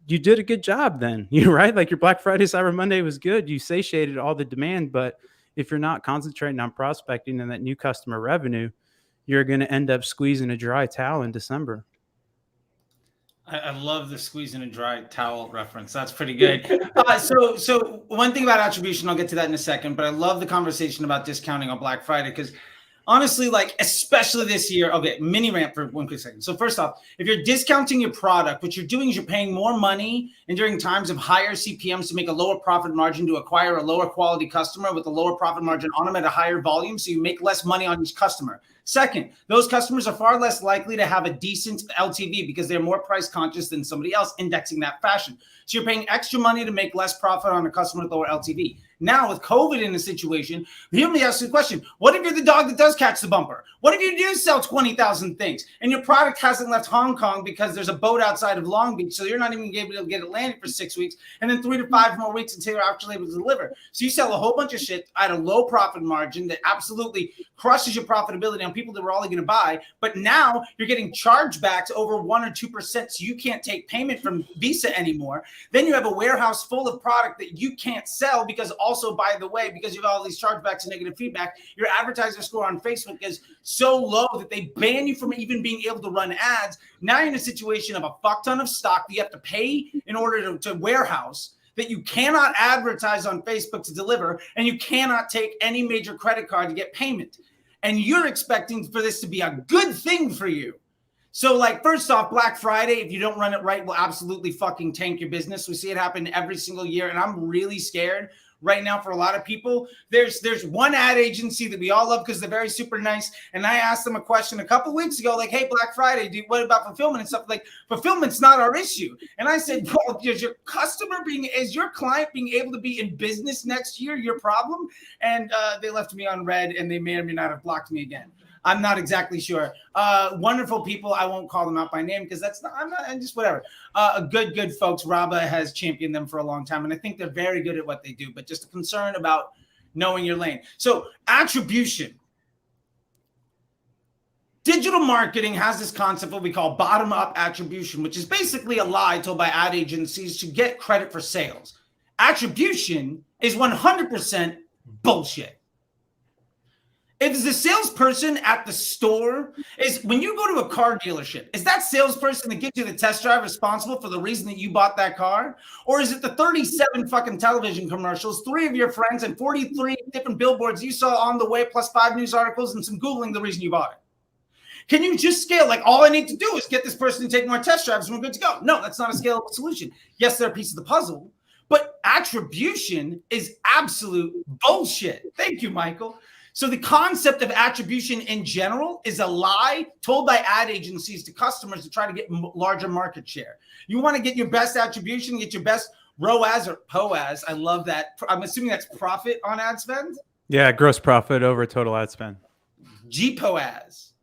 S4: you did a good job then, right? Like your Black Friday, Cyber Monday was good. You satiated all the demand, but if you're not concentrating on prospecting and that new customer revenue, you're going to end up squeezing a dry towel in December.
S5: I love the squeezing a dry towel reference. That's pretty good. So one thing about attribution, I'll get to that in a second, but I love the conversation about discounting on Black Friday, because honestly, like, especially this year, okay, mini rant for 1 quick second. So first off, if you're discounting your product, what you're doing is you're paying more money, and during times of higher CPMs to make a lower profit margin to acquire a lower quality customer with a lower profit margin on them at a higher volume, so you make less money on each customer. Second, those customers are far less likely to have a decent LTV because they're more price conscious than somebody else indexing that fashion. So you're paying extra money to make less profit on a customer with lower LTV. Now, with COVID in the situation, hear me ask the question, what if you're the dog that does catch the bumper? What if you do sell 20,000 things and your product hasn't left Hong Kong because there's a boat outside of Long Beach, so you're not even able to get it landed for 6 weeks, and then 3 to 5 more weeks until you're actually able to deliver? So you sell a whole bunch of shit at a low profit margin that absolutely crushes your profitability on people that were only going to buy, but now you're getting chargebacks over 1 or 2%, so you can't take payment from Visa anymore. Then you have a warehouse full of product that you can't sell because also, by the way, because you have all these chargebacks and negative feedback, your advertiser score on Facebook is so low that they ban you from even being able to run ads. Now you're in a situation of a fuck ton of stock that you have to pay in order to warehouse, that you cannot advertise on Facebook to deliver, and you cannot take any major credit card to get payment. And you're expecting for this to be a good thing for you. So, like, first off, Black Friday, if you don't run it right, will absolutely fucking tank your business. We see it happen every single year, and I'm really scared right now for a lot of people. There's one ad agency that we all love because they're very super nice, and I asked them a question a couple weeks ago, like, hey, Black Friday, what about fulfillment and stuff? Like, fulfillment's not our issue. And I said, well, is your client being able to be in business next year your problem? And they left me on red, and they may or may not have blocked me again. I'm not exactly sure. Wonderful people. I won't call them out by name because I'm just whatever. Good folks. Robbo has championed them for a long time, and I think they're very good at what they do, but just a concern about knowing your lane. So attribution. Digital marketing has this concept what we call bottom-up attribution, which is basically a lie told by ad agencies to get credit for sales. Attribution is 100% bullshit. If the salesperson at the store is, when you go to a car dealership, is that salesperson that gives you the test drive responsible for the reason that you bought that car? Or is it the 37 fucking television commercials, 3 of your friends, and 43 different billboards you saw on the way, plus 5 news articles and some Googling the reason you bought it? Can you just scale? Like, all I need to do is get this person to take more test drives and we're good to go. No, that's not a scalable solution. Yes, they're a piece of the puzzle, but attribution is absolute bullshit. Thank you, Michael. So the concept of attribution in general is a lie told by ad agencies to customers to try to get larger market share. You want to get your best attribution, get your best ROAS or POAS. I love that. I'm assuming that's profit on ad spend.
S4: Yeah, gross profit over total ad spend.
S5: GPOAS.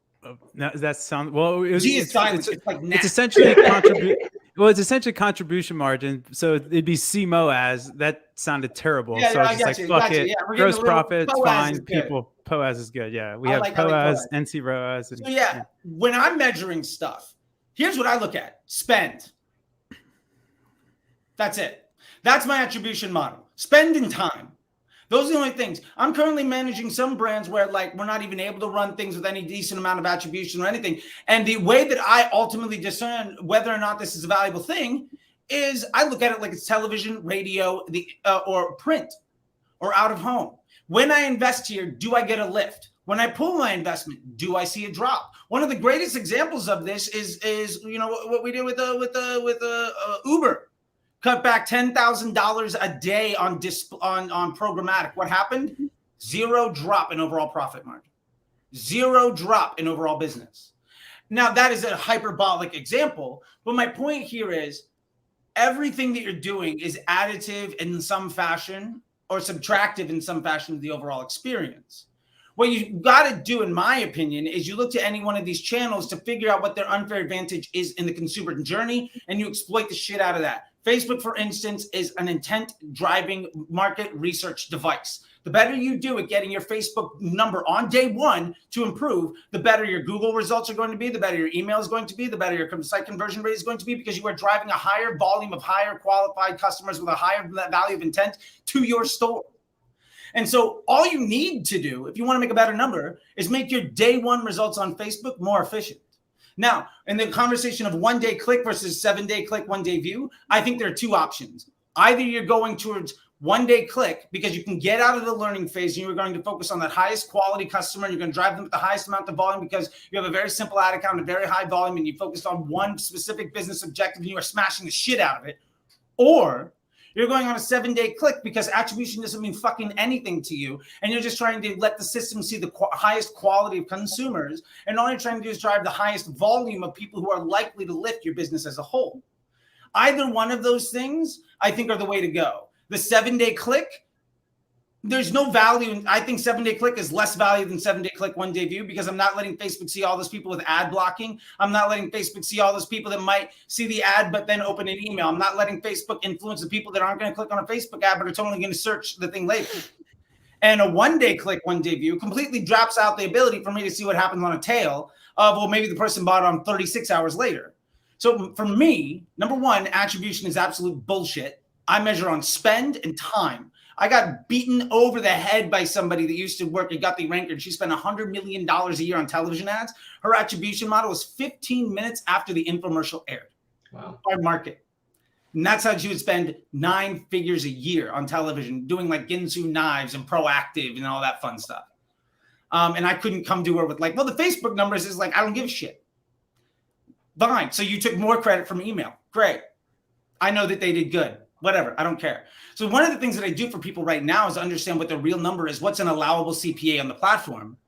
S4: Now, does that sound well?
S5: G is silent. It's like
S4: it's essentially well, it's essentially contribution margin. So it'd be CMOAS. That sounded terrible.
S5: Yeah,
S4: so
S5: I
S4: it's
S5: got
S4: like
S5: you,
S4: fuck
S5: got you.
S4: it.
S5: Yeah,
S4: Gross profit,
S5: POAS
S4: fine.
S5: is good.
S4: People, POAS is good. Yeah, we
S5: I
S4: have
S5: like
S4: POAS,
S5: POAS.
S4: NC ROAS. And,
S5: So yeah, when I'm measuring stuff, here's what I look at: spend. That's it. That's my attribution model. Spend and time. Those are the only things. I'm currently managing some brands where like we're not even able to run things with any decent amount of attribution or anything. And the way that I ultimately discern whether or not this is a valuable thing is I look at it like it's television, radio, or print or out of home. When I invest here, do I get a lift? When I pull my investment, do I see a drop? One of the greatest examples of this is you know what we did with Uber. Cut back $10,000 a day on programmatic. What happened? Zero drop in overall profit margin. Zero drop in overall business. Now, that is a hyperbolic example, but my point here is everything that you're doing is additive in some fashion or subtractive in some fashion to the overall experience. What you got to do, in my opinion, is you look to any one of these channels to figure out what their unfair advantage is in the consumer journey, and you exploit the shit out of that. Facebook, for instance, is an intent-driving market research device. The better you do at getting your Facebook number on day one to improve, the better your Google results are going to be, the better your email is going to be, the better your site conversion rate is going to be, because you are driving a higher volume of higher qualified customers with a higher value of intent to your store. And so all you need to do, if you want to make a better number, is make your day one results on Facebook more efficient. Now, in the conversation of 1 day click versus 7 day click, 1 day view, I think there are two options. Either you're going towards 1 day click because you can get out of the learning phase and you're going to focus on that highest quality customer. You're going to drive them with the highest amount of volume because you have a very simple ad account, a very high volume, and you focused on one specific business objective and you are smashing the shit out of it. Or you're going on a 7 day click because attribution doesn't mean fucking anything to you. And you're just trying to let the system see the highest quality of consumers. And all you're trying to do is drive the highest volume of people who are likely to lift your business as a whole. Either one of those things, I think, are the way to go. The 7 day click, there's no value. I think 7 day click is less value than 7 day click, 1 day view, because I'm not letting Facebook see all those people with ad blocking. I'm not letting Facebook see all those people that might see the ad but then open an email. I'm not letting Facebook influence the people that aren't going to click on a Facebook ad but are totally going to search the thing later. And a 1 day click, 1 day view completely drops out the ability for me to see what happens on a tail of, well, maybe the person bought on 36 hours later. So for me, number one, attribution is absolute bullshit. I measure on spend and time. I got beaten over the head by somebody that used to work at Got the Ranker, and she spent $100 million a year on television ads. Her attribution model was 15 minutes after the infomercial aired.
S3: Wow.
S5: By market. And that's how she would spend 9 figures a year on television, doing like Ginsu knives and Proactive and all that fun stuff. And I couldn't come to her with like, well, the Facebook numbers is like, I don't give a shit. Fine. So you took more credit from email. Great. I know that they did good. Whatever. I don't care. So one of the things that I do for people right now is understand what the real number is. What's an allowable CPA on the platform?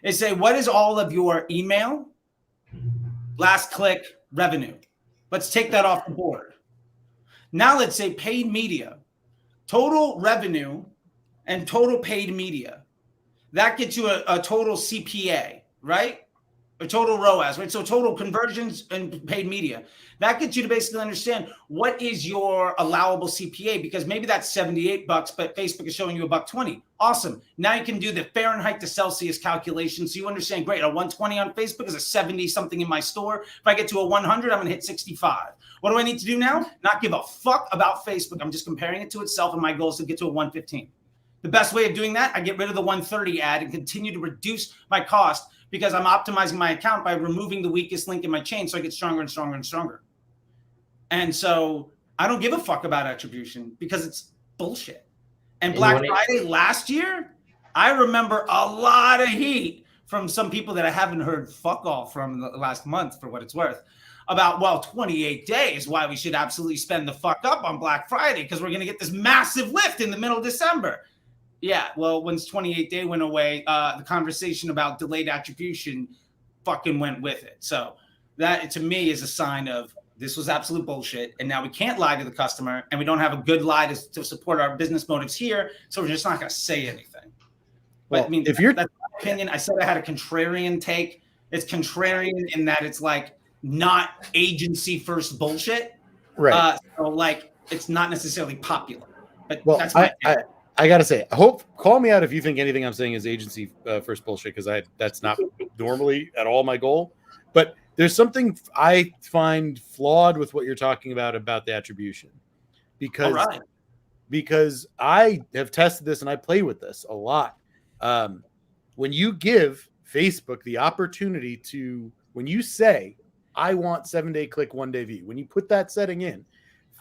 S5: Is say, what is all of your email, last click revenue? Let's take that off the board. Now let's say paid media, total revenue and total paid media. That gets you a total CPA, right? A total ROAS, right? So total conversions and paid media. That gets you to basically understand what is your allowable CPA, because maybe that's $78, but Facebook is showing you $120. Awesome. Now you can do the Fahrenheit to Celsius calculation. So you understand, great, a 120 on Facebook is a 70 something in my store. If I get to a 100, I'm going to hit 65. What do I need to do now? Not give a fuck about Facebook. I'm just comparing it to itself, and my goal is to get to a 115. The best way of doing that, I get rid of the 130 ad and continue to reduce my cost, because I'm optimizing my account by removing the weakest link in my chain so I get stronger and stronger and stronger. And so I don't give a fuck about attribution because it's bullshit. And Black Friday last year, I remember a lot of heat from some people that I haven't heard fuck all from the last month, for what it's worth, about, well, 28 days, why we should absolutely spend the fuck up on Black Friday because we're going to get this massive lift in the middle of December. Yeah, well, once 28-day went away, the conversation about delayed attribution fucking went with it. So that, to me, is a sign of this was absolute bullshit, and now we can't lie to the customer, and we don't have a good lie to support our business motives here, so we're just not going to say anything.
S2: Well,
S5: but I mean, that's my opinion. I said I had a contrarian take. It's contrarian in that it's like not agency first bullshit.
S2: Right.
S5: So like it's not necessarily popular. But
S2: well,
S5: that's my
S2: I gotta say, call me out if you think anything I'm saying is agency first bullshit, because that's not normally at all my goal. But there's something I find flawed with what you're talking about the attribution, because I have tested this and I play with this a lot. When you give Facebook the opportunity to, when you say, I want 7-day click, 1-day view, when you put that setting in,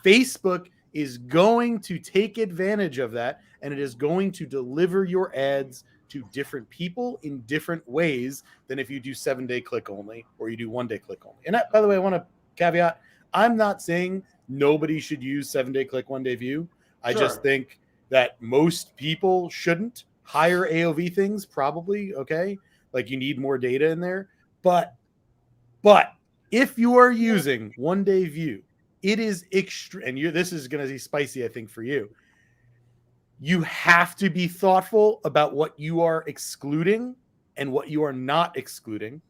S2: Facebook is going to take advantage of that, and it is going to deliver your ads to different people in different ways than if you do 7-day click only or you do 1-day click only. And by the way, I want to caveat, I'm not saying nobody should use 7-day click, 1-day view. I just think that most people shouldn't. Higher AOV things, probably, okay? Like you need more data in there. But if you are using 1-day view, it is extra, and this is going to be spicy, I think, for you. You have to be thoughtful about what you are excluding and what you are not excluding,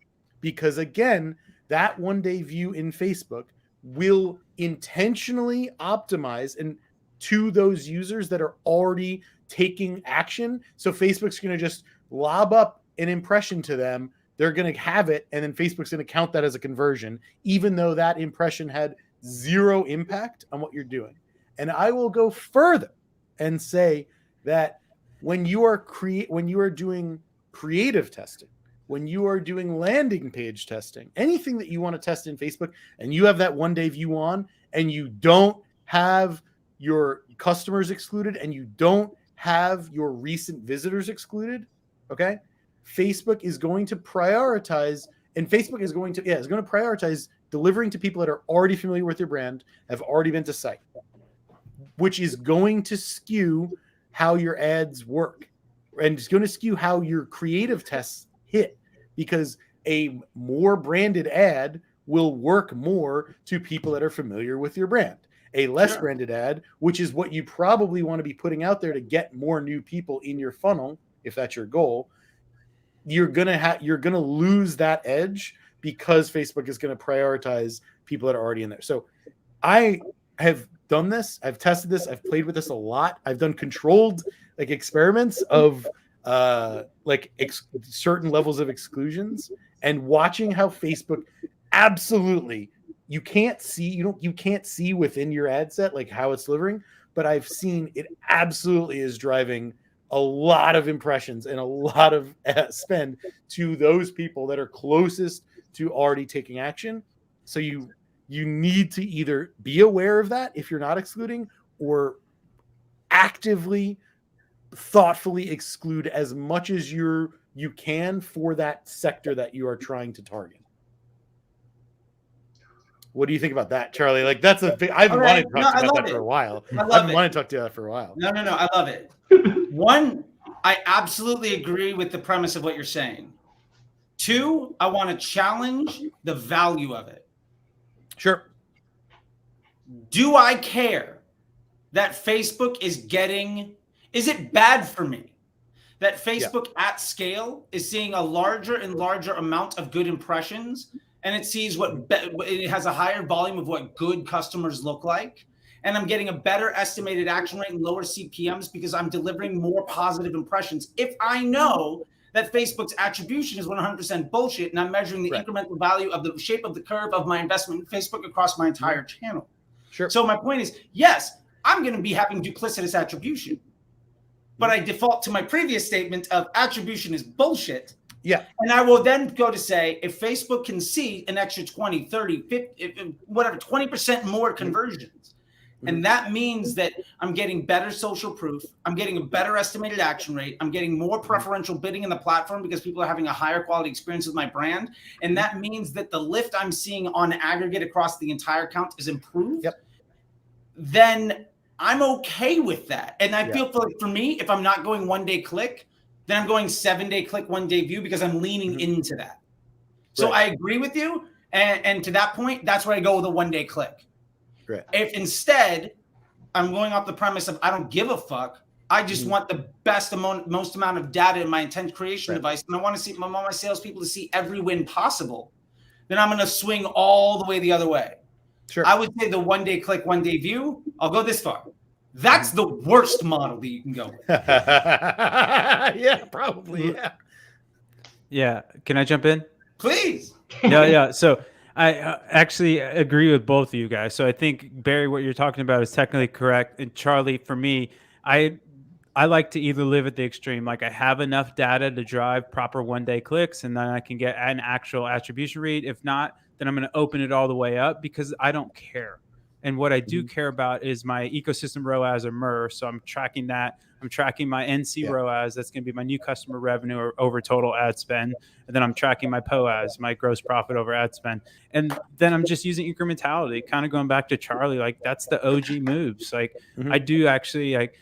S2: because again, that 1-day view in Facebook will intentionally optimize and to those users that are already taking action. So Facebook's going to just lob up an impression to them. They're going to have it, and then Facebook's going to count that as a conversion, even though that impression had zero impact on what you're doing. And I will go further and say that when you are doing creative testing, when you are doing landing page testing, anything that you want to test in Facebook, and you have that 1-day view on, and you don't have your customers excluded, and you don't have your recent visitors excluded, okay? Facebook is going to prioritize, and Facebook is going to prioritize delivering to people that are already familiar with your brand, have already been to site, which is going to skew how your ads work, and it's going to skew how your creative tests hit, because a more branded ad will work more to people that are familiar with your brand. A less branded ad, which is what you probably want to be putting out there to get more new people in your funnel, if that's your goal, you're gonna lose that edge, because Facebook is going to prioritize people that are already in there. So I have done this. I've tested this. I've played with this a lot. I've done controlled experiments of certain levels of exclusions, and watching how Facebook absolutely, you can't see within your ad set how it's delivering, but I've seen it absolutely is driving a lot of impressions and a lot of spend to those people that are closest to already taking action. So you need to either be aware of that if you're not excluding, or actively, thoughtfully exclude as much as you can for that sector that you are trying to target. What do you think about that, Charlie? That's a big, I've wanted to talk about that for a while. I've wanted to talk to you about that for a while.
S5: No, I love it. One, I absolutely agree with the premise of what you're saying. Two, I want to challenge the value of it.
S2: Sure.
S5: Do I care that Facebook is it bad for me that Facebook at scale is seeing a larger and larger amount of good impressions, and it sees it has a higher volume of what good customers look like, and I'm getting a better estimated action rate and lower CPMs because I'm delivering more positive impressions? If I know that Facebook's attribution is 100% bullshit, and I'm measuring the incremental value of the shape of the curve of my investment in Facebook across my entire channel.
S2: Sure.
S5: So my point is, yes, I'm going to be having duplicitous attribution, but I default to my previous statement of attribution is bullshit.
S2: Yeah.
S5: And I will then go to say, if Facebook can see an extra 20, 30, 50, whatever, 20% more conversions, and that means that I'm getting better social proof, I'm getting a better estimated action rate, I'm getting more preferential bidding in the platform because people are having a higher quality experience with my brand, and that means that the lift I'm seeing on aggregate across the entire account is improved, then I'm okay with that. And I feel for me, if I'm not going 1 day click, then I'm going 7 day click, 1 day view, because I'm leaning into that. So I agree with you. And to that point, that's where I go with a 1 day click.
S2: Right.
S5: If instead I'm going off the premise of I don't give a fuck, I just want the most amount of data in my intent creation device, and I want my salespeople to see every win possible, then I'm going to swing all the way the other way.
S2: Sure.
S5: I would say the 1 day click, 1 day view. I'll go this far. That's the worst model that you can go with.
S2: Yeah, probably. Yeah.
S4: Yeah. Can I jump in?
S5: Please.
S4: Yeah. So I actually agree with both of you guys. So I think, Barry, what you're talking about is technically correct. And Charlie, for me, I like to either live at the extreme, like I have enough data to drive proper 1 day clicks, and then I can get an actual attribution read. If not, then I'm going to open it all the way up, because I don't care. And what I do care about is my ecosystem ROAS or MER. So I'm tracking that. I'm tracking my NC ROAS. That's going to be my new customer revenue or over total ad spend. And then I'm tracking my POAS, my gross profit over ad spend. And then I'm just using incrementality, kind of going back to Charlie. Like, that's the OG moves. Like, I do actually, like,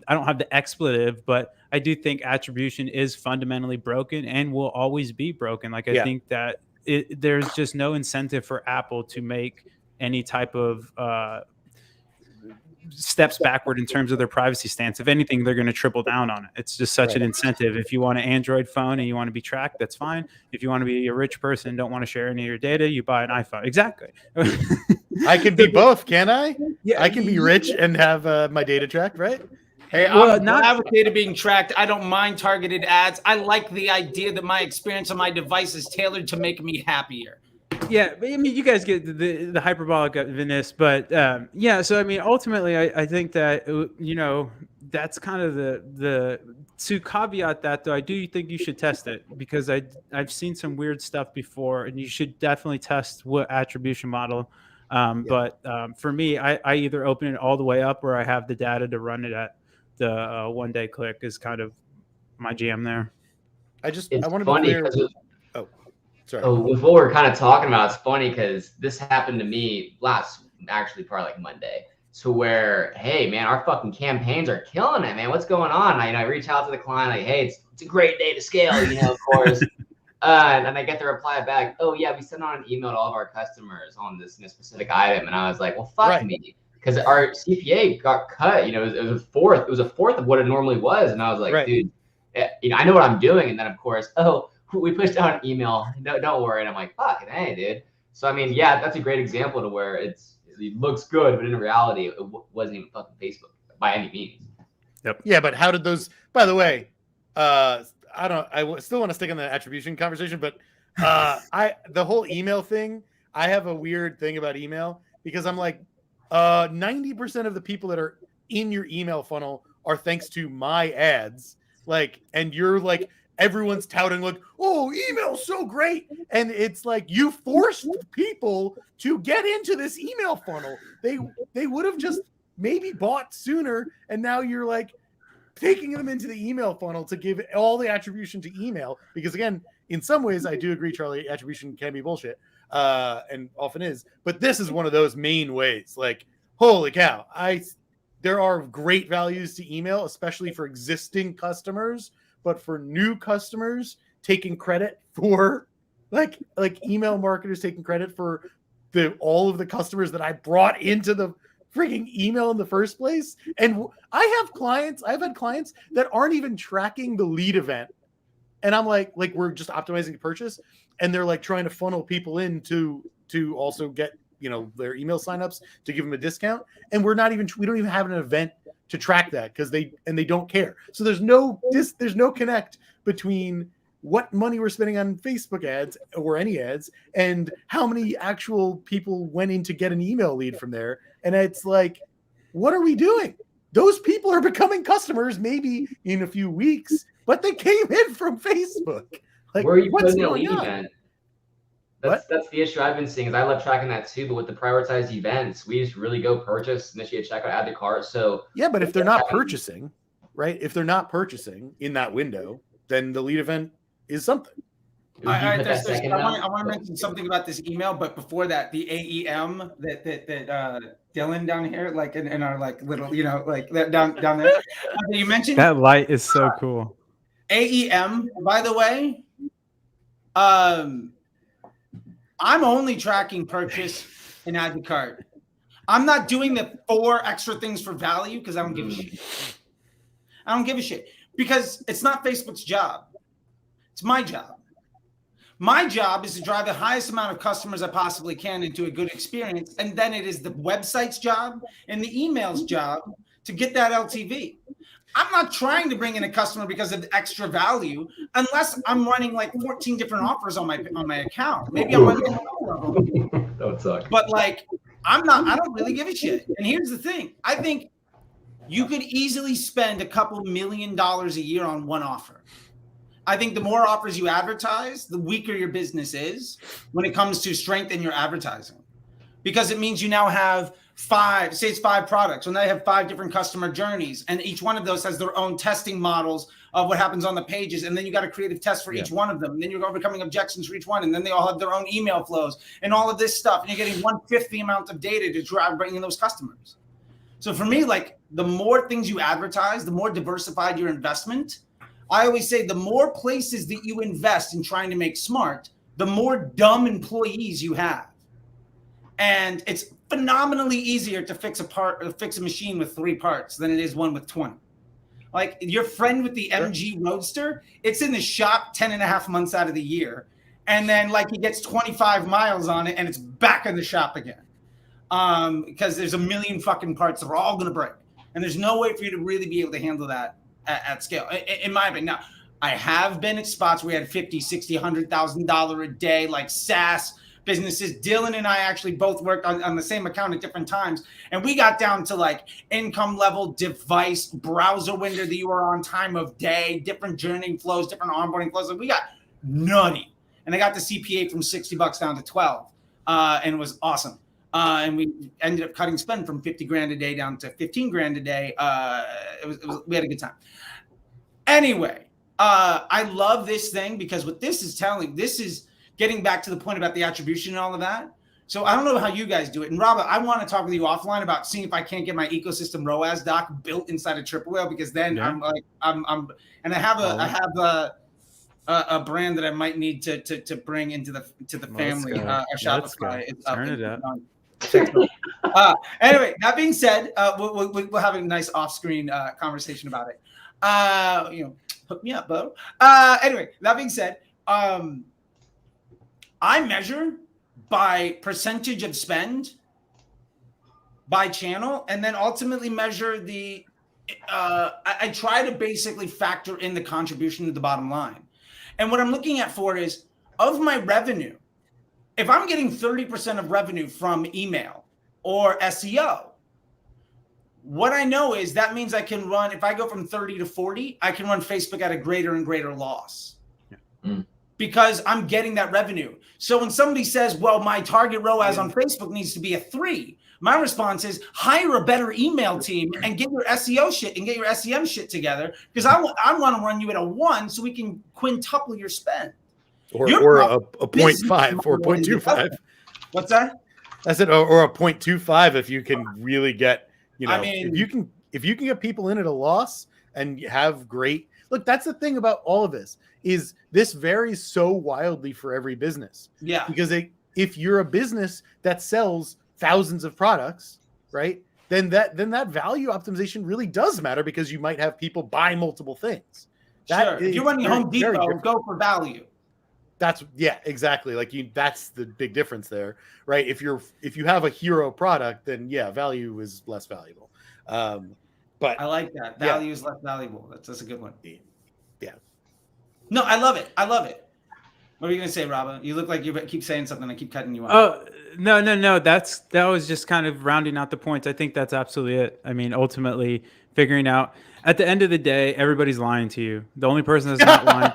S4: I don't have the expletive, but I do think attribution is fundamentally broken and will always be broken. Like, I think that there's just no incentive for Apple to make any type of steps backward in terms of their privacy stance. If anything, they're going to triple down on it. It's just such an incentive. If you want an Android phone and you want to be tracked, that's fine. If you want to be a rich person and don't want to share any of your data, you buy an iPhone. Exactly.
S2: I can be both, can I?
S4: Yeah,
S2: I can be rich and have my data tracked, right?
S5: Hey, I'm not advocating being tracked. I don't mind targeted ads. I like the idea that my experience on my device is tailored to make me happier.
S4: Yeah, but I mean, you guys get the hyperbolic of this, but so I mean, ultimately, I think that that's kind of the to caveat that, though. I do think you should test it, because I've seen some weird stuff before, and you should definitely test what attribution model. But for me, I either open it all the way up, or I have the data to run it at the 1 day click is kind of my jam there.
S2: I want to be clear. Sorry.
S3: Oh, with what we're kind of talking about, it's funny because this happened to me probably like Monday. So where, hey man, our fucking campaigns are killing it, man. What's going on? I reach out to the client, like, hey, it's a great day to scale, of course. And I get the reply back, oh yeah, we sent out an email to all of our customers on this specific item, and I was like, well, fuck me, because our CPA got cut. It was a fourth. It was a fourth of what it normally was, and I was like, dude, I know what I'm doing. And then of course, we pushed out an email. No, don't worry. And I'm like, fucking hey, dude. So I mean, yeah, that's a great example to where it looks good, but in reality, it wasn't even fucking Facebook by any means.
S2: Yep. Yeah, but how did those? By the way, I still want to stick on the attribution conversation, but the whole email thing. I have a weird thing about email, because I'm like, 90% of the people that are in your email funnel are thanks to my ads. Like, and you're like, everyone's touting like, oh, email's so great. And it's like, you forced people to get into this email funnel. They would have just maybe bought sooner. And now you're like taking them into the email funnel to give all the attribution to email. Because again, in some ways, I do agree, Charlie, attribution can be bullshit. And often is. But this is one of those main ways. Like, holy cow. There are great values to email, especially for existing customers. But for new customers, taking credit for like email marketers taking credit for all of the customers that I brought into the freaking email in the first place. And I've had clients that aren't even tracking the lead event. And I'm like we're just optimizing the purchase, and they're like trying to funnel people in to also get their email signups to give them a discount. And we don't even have an event to track that, because they don't care. So there's no connect between what money we're spending on Facebook ads or any ads and how many actual people went in to get an email lead from there. And it's like, what are we doing? Those people are becoming customers maybe in a few weeks, but they came in from Facebook. Like,
S3: where are you
S2: what's
S3: putting a
S2: going
S3: lead
S2: on?
S3: event? That's the issue I've been seeing, is I love tracking that too, but with the prioritized events, we just really go purchase, initiate checkout, add to cart. So
S2: yeah, but if they're not purchasing, right? If they're not purchasing in that window, then the lead event is something.
S5: I want to mention something about this email, but before that, the AEM that Dylan down here, like in our like little, you know, like down there. You mentioned
S4: that light is so cool.
S5: AEM, by the way. I'm only tracking purchase and add to cart. I'm not doing the 4 extra things for value because I don't give a shit. I don't give a shit because it's not Facebook's job. It's my job. My job is to drive the highest amount of customers I possibly can into a good experience. And then it is the website's job and the email's job to get that LTV. I'm not trying to bring in a customer because of extra value, unless I'm running like 14 different offers on my account. Maybe I'm running
S3: that would suck.
S5: But like, I don't really give a shit. And here's the thing. I think you could easily spend a couple $1 million a year on one offer. I think the more offers you advertise, the weaker your business is when it comes to strength in your advertising. Because it means you now have 5 products. Well, now you have 5 different customer journeys. And each one of those has their own testing models of what happens on the pages. And then you got a creative test for each one of them. And then you're overcoming objections for each one. And then they all have their own email flows and all of this stuff. And you're getting 1/5 the amount of data to drive bringing those customers. So for me, like the more things you advertise, the more diversified your investment. I always say the more places that you invest in trying to make smart, the more dumb employees you have. And it's phenomenally easier to fix a machine with 3 parts than it is one with 20. Like your friend with the MG Roadster, it's in the shop 10.5 months out of the year. And then like he gets 25 miles on it and it's back in the shop again. Because there's a million fucking parts that are all going to break. And there's no way for you to really be able to handle that at scale, in my opinion. Now, I have been at spots where we had $50,000, $60,000, $100,000 a day, like SaaS businesses. Dylan and I actually both worked on the same account at different times. And we got down to like income level, device, browser window that you were on, time of day, different journey flows, different onboarding flows. Like we got nutty. And I got the CPA from $60 down to 12. And it was awesome. And we ended up cutting spend from 50 grand a day down to 15 grand a day. We had a good time. Anyway, I love this thing because what this is telling, this is getting back to the point about the attribution and all of that. So I don't know how you guys do it. And Robbo, I want to talk with you offline about seeing if I can't get my ecosystem ROAS doc built inside of Triple Whale, because then I'm and I have a brand that I might need to bring into the family. Shopify.
S4: Turn it up.
S5: Anyway, that being said, we'll have a nice off-screen conversation about it. Hook me up, Bo. Anyway, that being said, I measure by percentage of spend by channel, and then ultimately measure the. I try to basically factor in the contribution to the bottom line, and what I'm looking at for is of my revenue. If I'm getting 30% of revenue from email or SEO, what I know is that means I can run, if I go from 30 to 40, I can run Facebook at a greater and greater loss because I'm getting that revenue. So when somebody says, well, my target ROAS on Facebook needs to be a 3, my response is hire a better email team and get your SEO shit and get your SEM shit together, because I want to run you at a 1 so we can quintuple your spend.
S2: Or a 0.5 or 0.25.
S5: What's that?
S2: I said, or a 0.25 if you can really get,
S5: I mean,
S2: if you can get people in at a loss and have great look. That's the thing about all of this is this varies so wildly for every business.
S5: Yeah,
S2: because if you're a business that sells thousands of products, right, then that value optimization really does matter, because you might have people buy multiple things.
S5: Sure. If you're running Home Depot, go for value.
S2: Exactly. Like that's the big difference there, right? If you have a hero product, then value is less valuable. But
S5: I like that. Value is less valuable. That's a good one.
S2: Yeah.
S5: No, I love it. What are you gonna say, Robbo? You look like you keep saying something. I keep cutting you off.
S4: Oh, no. That was just kind of rounding out the points. I think that's absolutely it. I mean, ultimately figuring out, at the end of the day, everybody's lying to you. The only person that's not lying,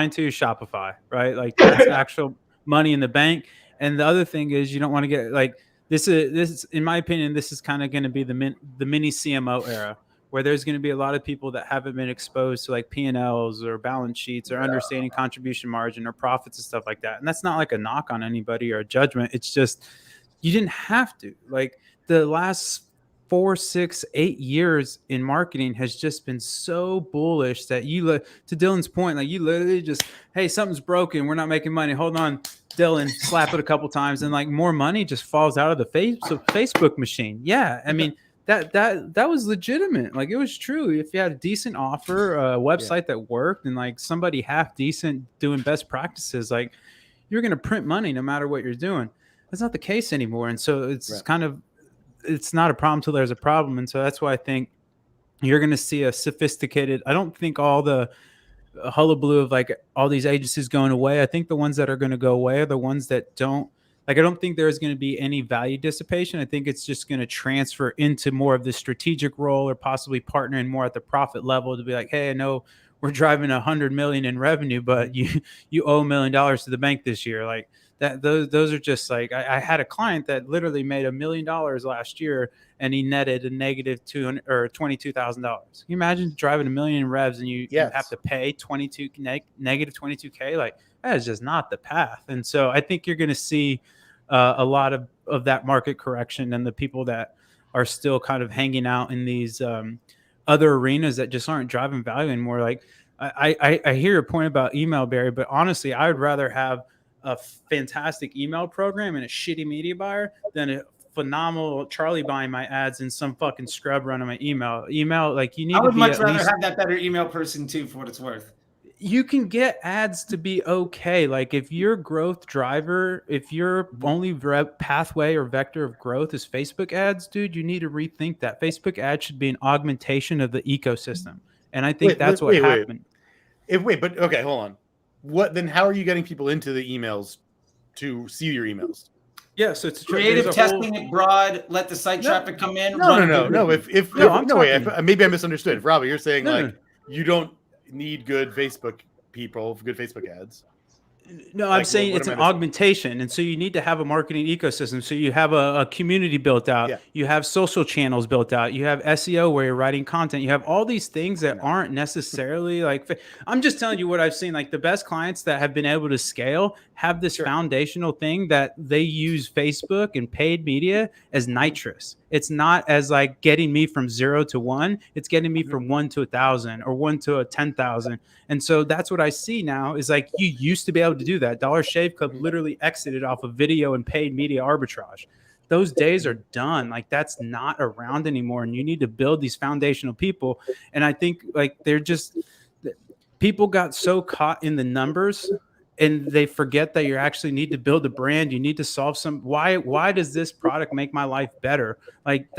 S4: to is Shopify, right? Like that's actual money in the bank. And the other thing is, you don't want to get like this is in my opinion, this is kind of going to be the mini CMO era, where there's going to be a lot of people that haven't been exposed to like P&Ls or balance sheets or understanding contribution margin or profits and stuff like that. And that's not like a knock on anybody or a judgment. It's just You didn't have to. Like the last 4, 6, 8 years in marketing has just been so bullish that to Dylan's point, like you literally just, hey, something's broken. We're not making money. Hold on, Dylan, slap it a couple times, and like more money just falls out of the Facebook machine. Yeah, I mean that was legitimate. Like it was true. If you had a decent offer, a website that worked, and like somebody half decent doing best practices, like you're going to print money no matter what you're doing. That's not the case anymore, and so it's kind of, it's not a problem till there's a problem. And so that's why I think you're going to see a sophisticated, I don't think all the hullabaloo of like all these agencies going away. I think the ones that are going to go away are the ones that don't, like, I don't think there's going to be any value dissipation. I think it's just going to transfer into more of the strategic role, or possibly partnering more at the profit level to be like, hey, I know we're driving $100 million in revenue, but you owe $1 million to the bank this year. Like, that those are just like, I had a client that literally made $1 million last year, and he netted a negative $22,000. Can you imagine driving $1 million in revs and you have to pay negative 22K? Like, that is just not the path. And so I think you're going to see a lot of that market correction, and the people that are still kind of hanging out in these other arenas that just aren't driving value anymore. Like I hear your point about email, Barry, but honestly, I would rather have a fantastic email program and a shitty media buyer than a phenomenal Charlie buying my ads and some fucking scrub running my email. Like, you need
S5: I would
S4: to
S5: much rather have that better email person too, for what it's worth.
S4: You can get ads to be okay. Like, if your growth driver, if your only pathway or vector of growth is Facebook ads, dude, you need to rethink that. Facebook ads should be an augmentation of the ecosystem. And I think that's what happened.
S2: But okay, hold on. What then? How are you getting people into the emails to see your emails?
S4: Yeah, so it's
S5: creative testing it broad. Let the site traffic come in.
S2: No. Maybe I misunderstood. If Robbo, you're saying you don't need good Facebook people, good Facebook ads.
S4: No, I'm saying it's an augmentation. And so you need to have a marketing ecosystem. So you have a community built out. Yeah. You have social channels built out. You have SEO where you're writing content. You have all these things that aren't necessarily like, I'm just telling you what I've seen. Like, the best clients that have been able to scale have this foundational thing that they use Facebook and paid media as nitrous. It's not as like getting me from 0 to 1. It's getting me from 1 to 1,000 or 1 to 10,000. And so that's what I see now is like, you used to be able to do that. Dollar Shave Club literally exited off of video and paid media arbitrage. Those days are done. Like, that's not around anymore. And you need to build these foundational people. And I think like people got so caught in the numbers, and they forget that you actually need to build a brand. You need to solve why does this product make my life better? Like,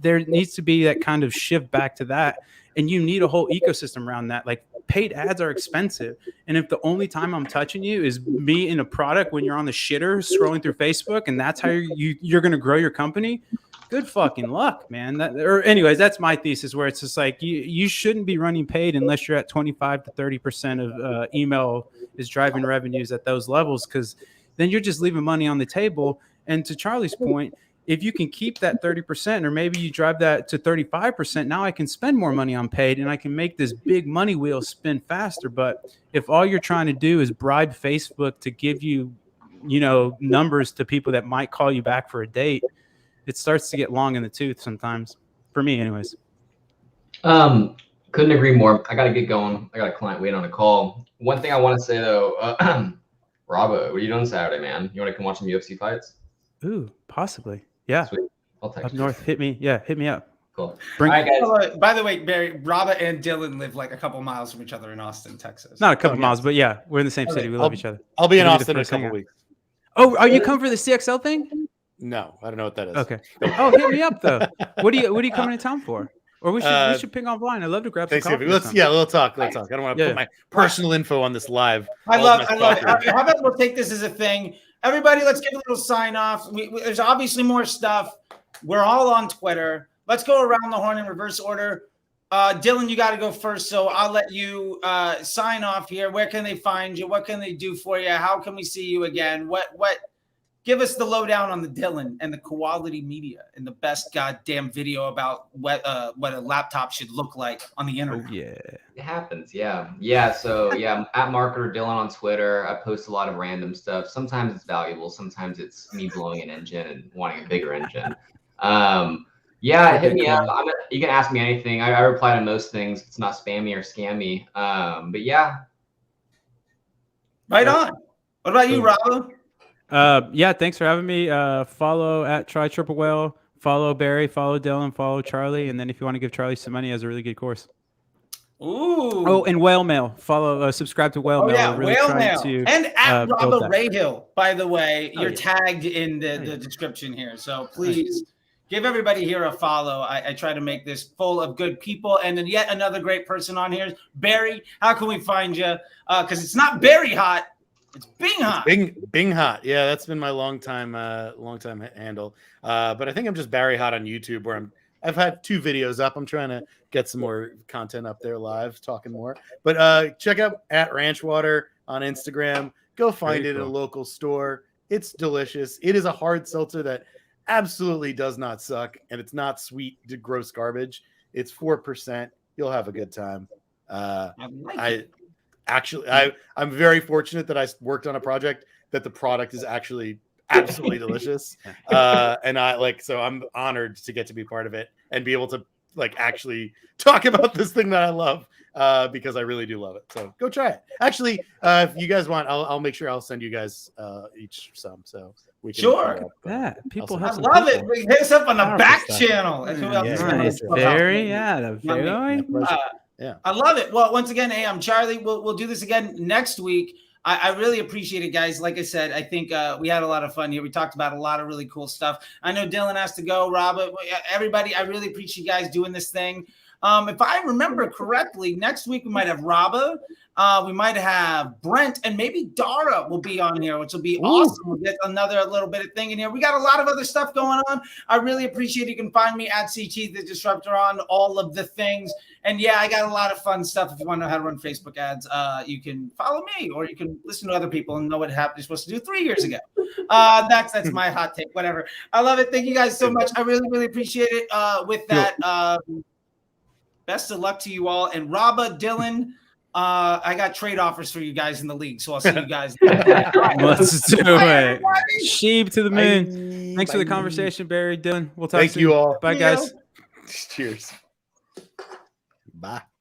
S4: there needs to be that kind of shift back to that. And you need a whole ecosystem around that. Like, paid ads are expensive. And if the only time I'm touching you is me in a product when you're on the shitter scrolling through Facebook, and that's how you're going to grow your company, good fucking luck, man. Anyways, that's my thesis, where it's just like, you shouldn't be running paid unless you're at 25 to 30% of email is driving revenues at those levels, because then you're just leaving money on the table. And to Charlie's point, if you can keep that 30%, or maybe you drive that to 35%, now I can spend more money on paid and I can make this big money wheel spin faster. But if all you're trying to do is bribe Facebook to give you, numbers to people that might call you back for a date, it starts to get long in the tooth sometimes, for me anyways.
S3: Couldn't agree more. I got to get going. I got a client waiting on a call. One thing I want to say though, Robbo, what are you doing Saturday, man? You want to come watch some UFC fights?
S4: Ooh, possibly. Yeah.
S3: Sweet. I'll text
S4: up
S3: you.
S4: north. Hit me up.
S3: Cool.
S5: All right, guys. By the way, Barry, Robbo and Dylan live like a couple miles from each other in Austin, Texas.
S4: Not a couple miles, but yeah, we're in the same city. We love each other.
S2: I'll be in Austin in a couple weeks.
S4: Oh, are you coming for the CXL thing?
S2: No, I don't know what that is.
S4: Okay. Oh, hit me up though. What are you coming to town for? Or we should ping offline. I'd love to grab some coffee.
S2: We'll talk. I don't want to put my personal info on this live.
S5: I love it. How about we'll take this as a thing? Everybody, let's give a little sign off. There's obviously more stuff. We're all on Twitter. Let's go around the horn in reverse order. Dylan, you got to go first, so I'll let you sign off here. Where can they find you? What can they do for you? How can we see you again? What give us the lowdown on the Dylan and the Koality Media and the best goddamn video about what a laptop should look like on the internet.
S4: Oh, yeah.
S3: It happens. Yeah. So yeah, I'm at Marketer Dylan on Twitter. I post a lot of random stuff. Sometimes it's valuable. Sometimes it's me blowing an engine and wanting a bigger engine. Yeah, hit me up. You can ask me anything. I reply to most things. It's not spammy or scammy. But yeah.
S5: Right on. What about you, Robbo?
S4: Yeah, thanks for having me. Follow at Try Triple Whale. Follow Barry. Follow Dylan. Follow Charlie. And then if you want to give Charlie some money, he has a really good course.
S5: Ooh.
S4: Oh, and Whale Mail. Follow, subscribe to Whale Mail.
S5: Yeah,
S4: We're really
S5: Whale Mail. And at Robbo Rayhill, by the way, you're tagged in the description here. So please give everybody here a follow. I try to make this full of good people. And then yet another great person on here is Barry. How can we find you? Because it's not Barry Hot. It's Bing Hot.
S2: Bing Hot. Yeah, that's been my long time handle. But I think I'm just Barry Hot on YouTube, where I've had 2 videos up. I'm trying to get some more content up there live, talking more. But check out at Ranchwater on Instagram. Go find it in a local store. It's delicious. It is a hard seltzer that absolutely does not suck, and it's not sweet to gross garbage. It's 4%. You'll have a good time. I'm very fortunate that I worked on a project that the product is actually absolutely delicious. So I'm honored to get to be part of it and be able to actually talk about this thing that I love, because I really do love it. So go try it. Actually, if you guys want, I'll make sure I'll send you guys each some, so we can.
S5: Sure.
S4: Yeah, people
S5: I love it. Hit us up on the back channel.
S4: Nice. Very,
S5: I love it. Well, once again, hey, I'm Charlie. We'll do this again next week. I really appreciate it, guys. Like I said, I think we had a lot of fun here. We talked about a lot of really cool stuff. I know Dylan has to go, Robert. Everybody, I really appreciate you guys doing this thing. If I remember correctly, next week we might have Robbo. We might have Brent, and maybe Dara will be on here, which will be awesome. We'll get another little bit of thing in here. We got a lot of other stuff going on. I really appreciate it. You can find me at CT the Disruptor on all of the things. And yeah, I got a lot of fun stuff. If you want to know how to run Facebook ads, you can follow me, or you can listen to other people and know what happened. You're supposed to do 3 years ago. That's my hot take. Whatever. I love it. Thank you guys so much. I really, really appreciate it. With that, best of luck to you all. And Robbo, Dylan, I got trade offers for you guys in the league, so I'll see you guys.
S4: Let's do it. Sheep to the moon. Thanks for the conversation, Barry, Dylan. We'll talk soon.
S2: Thank you all.
S4: Bye, guys.
S2: Cheers. Bye.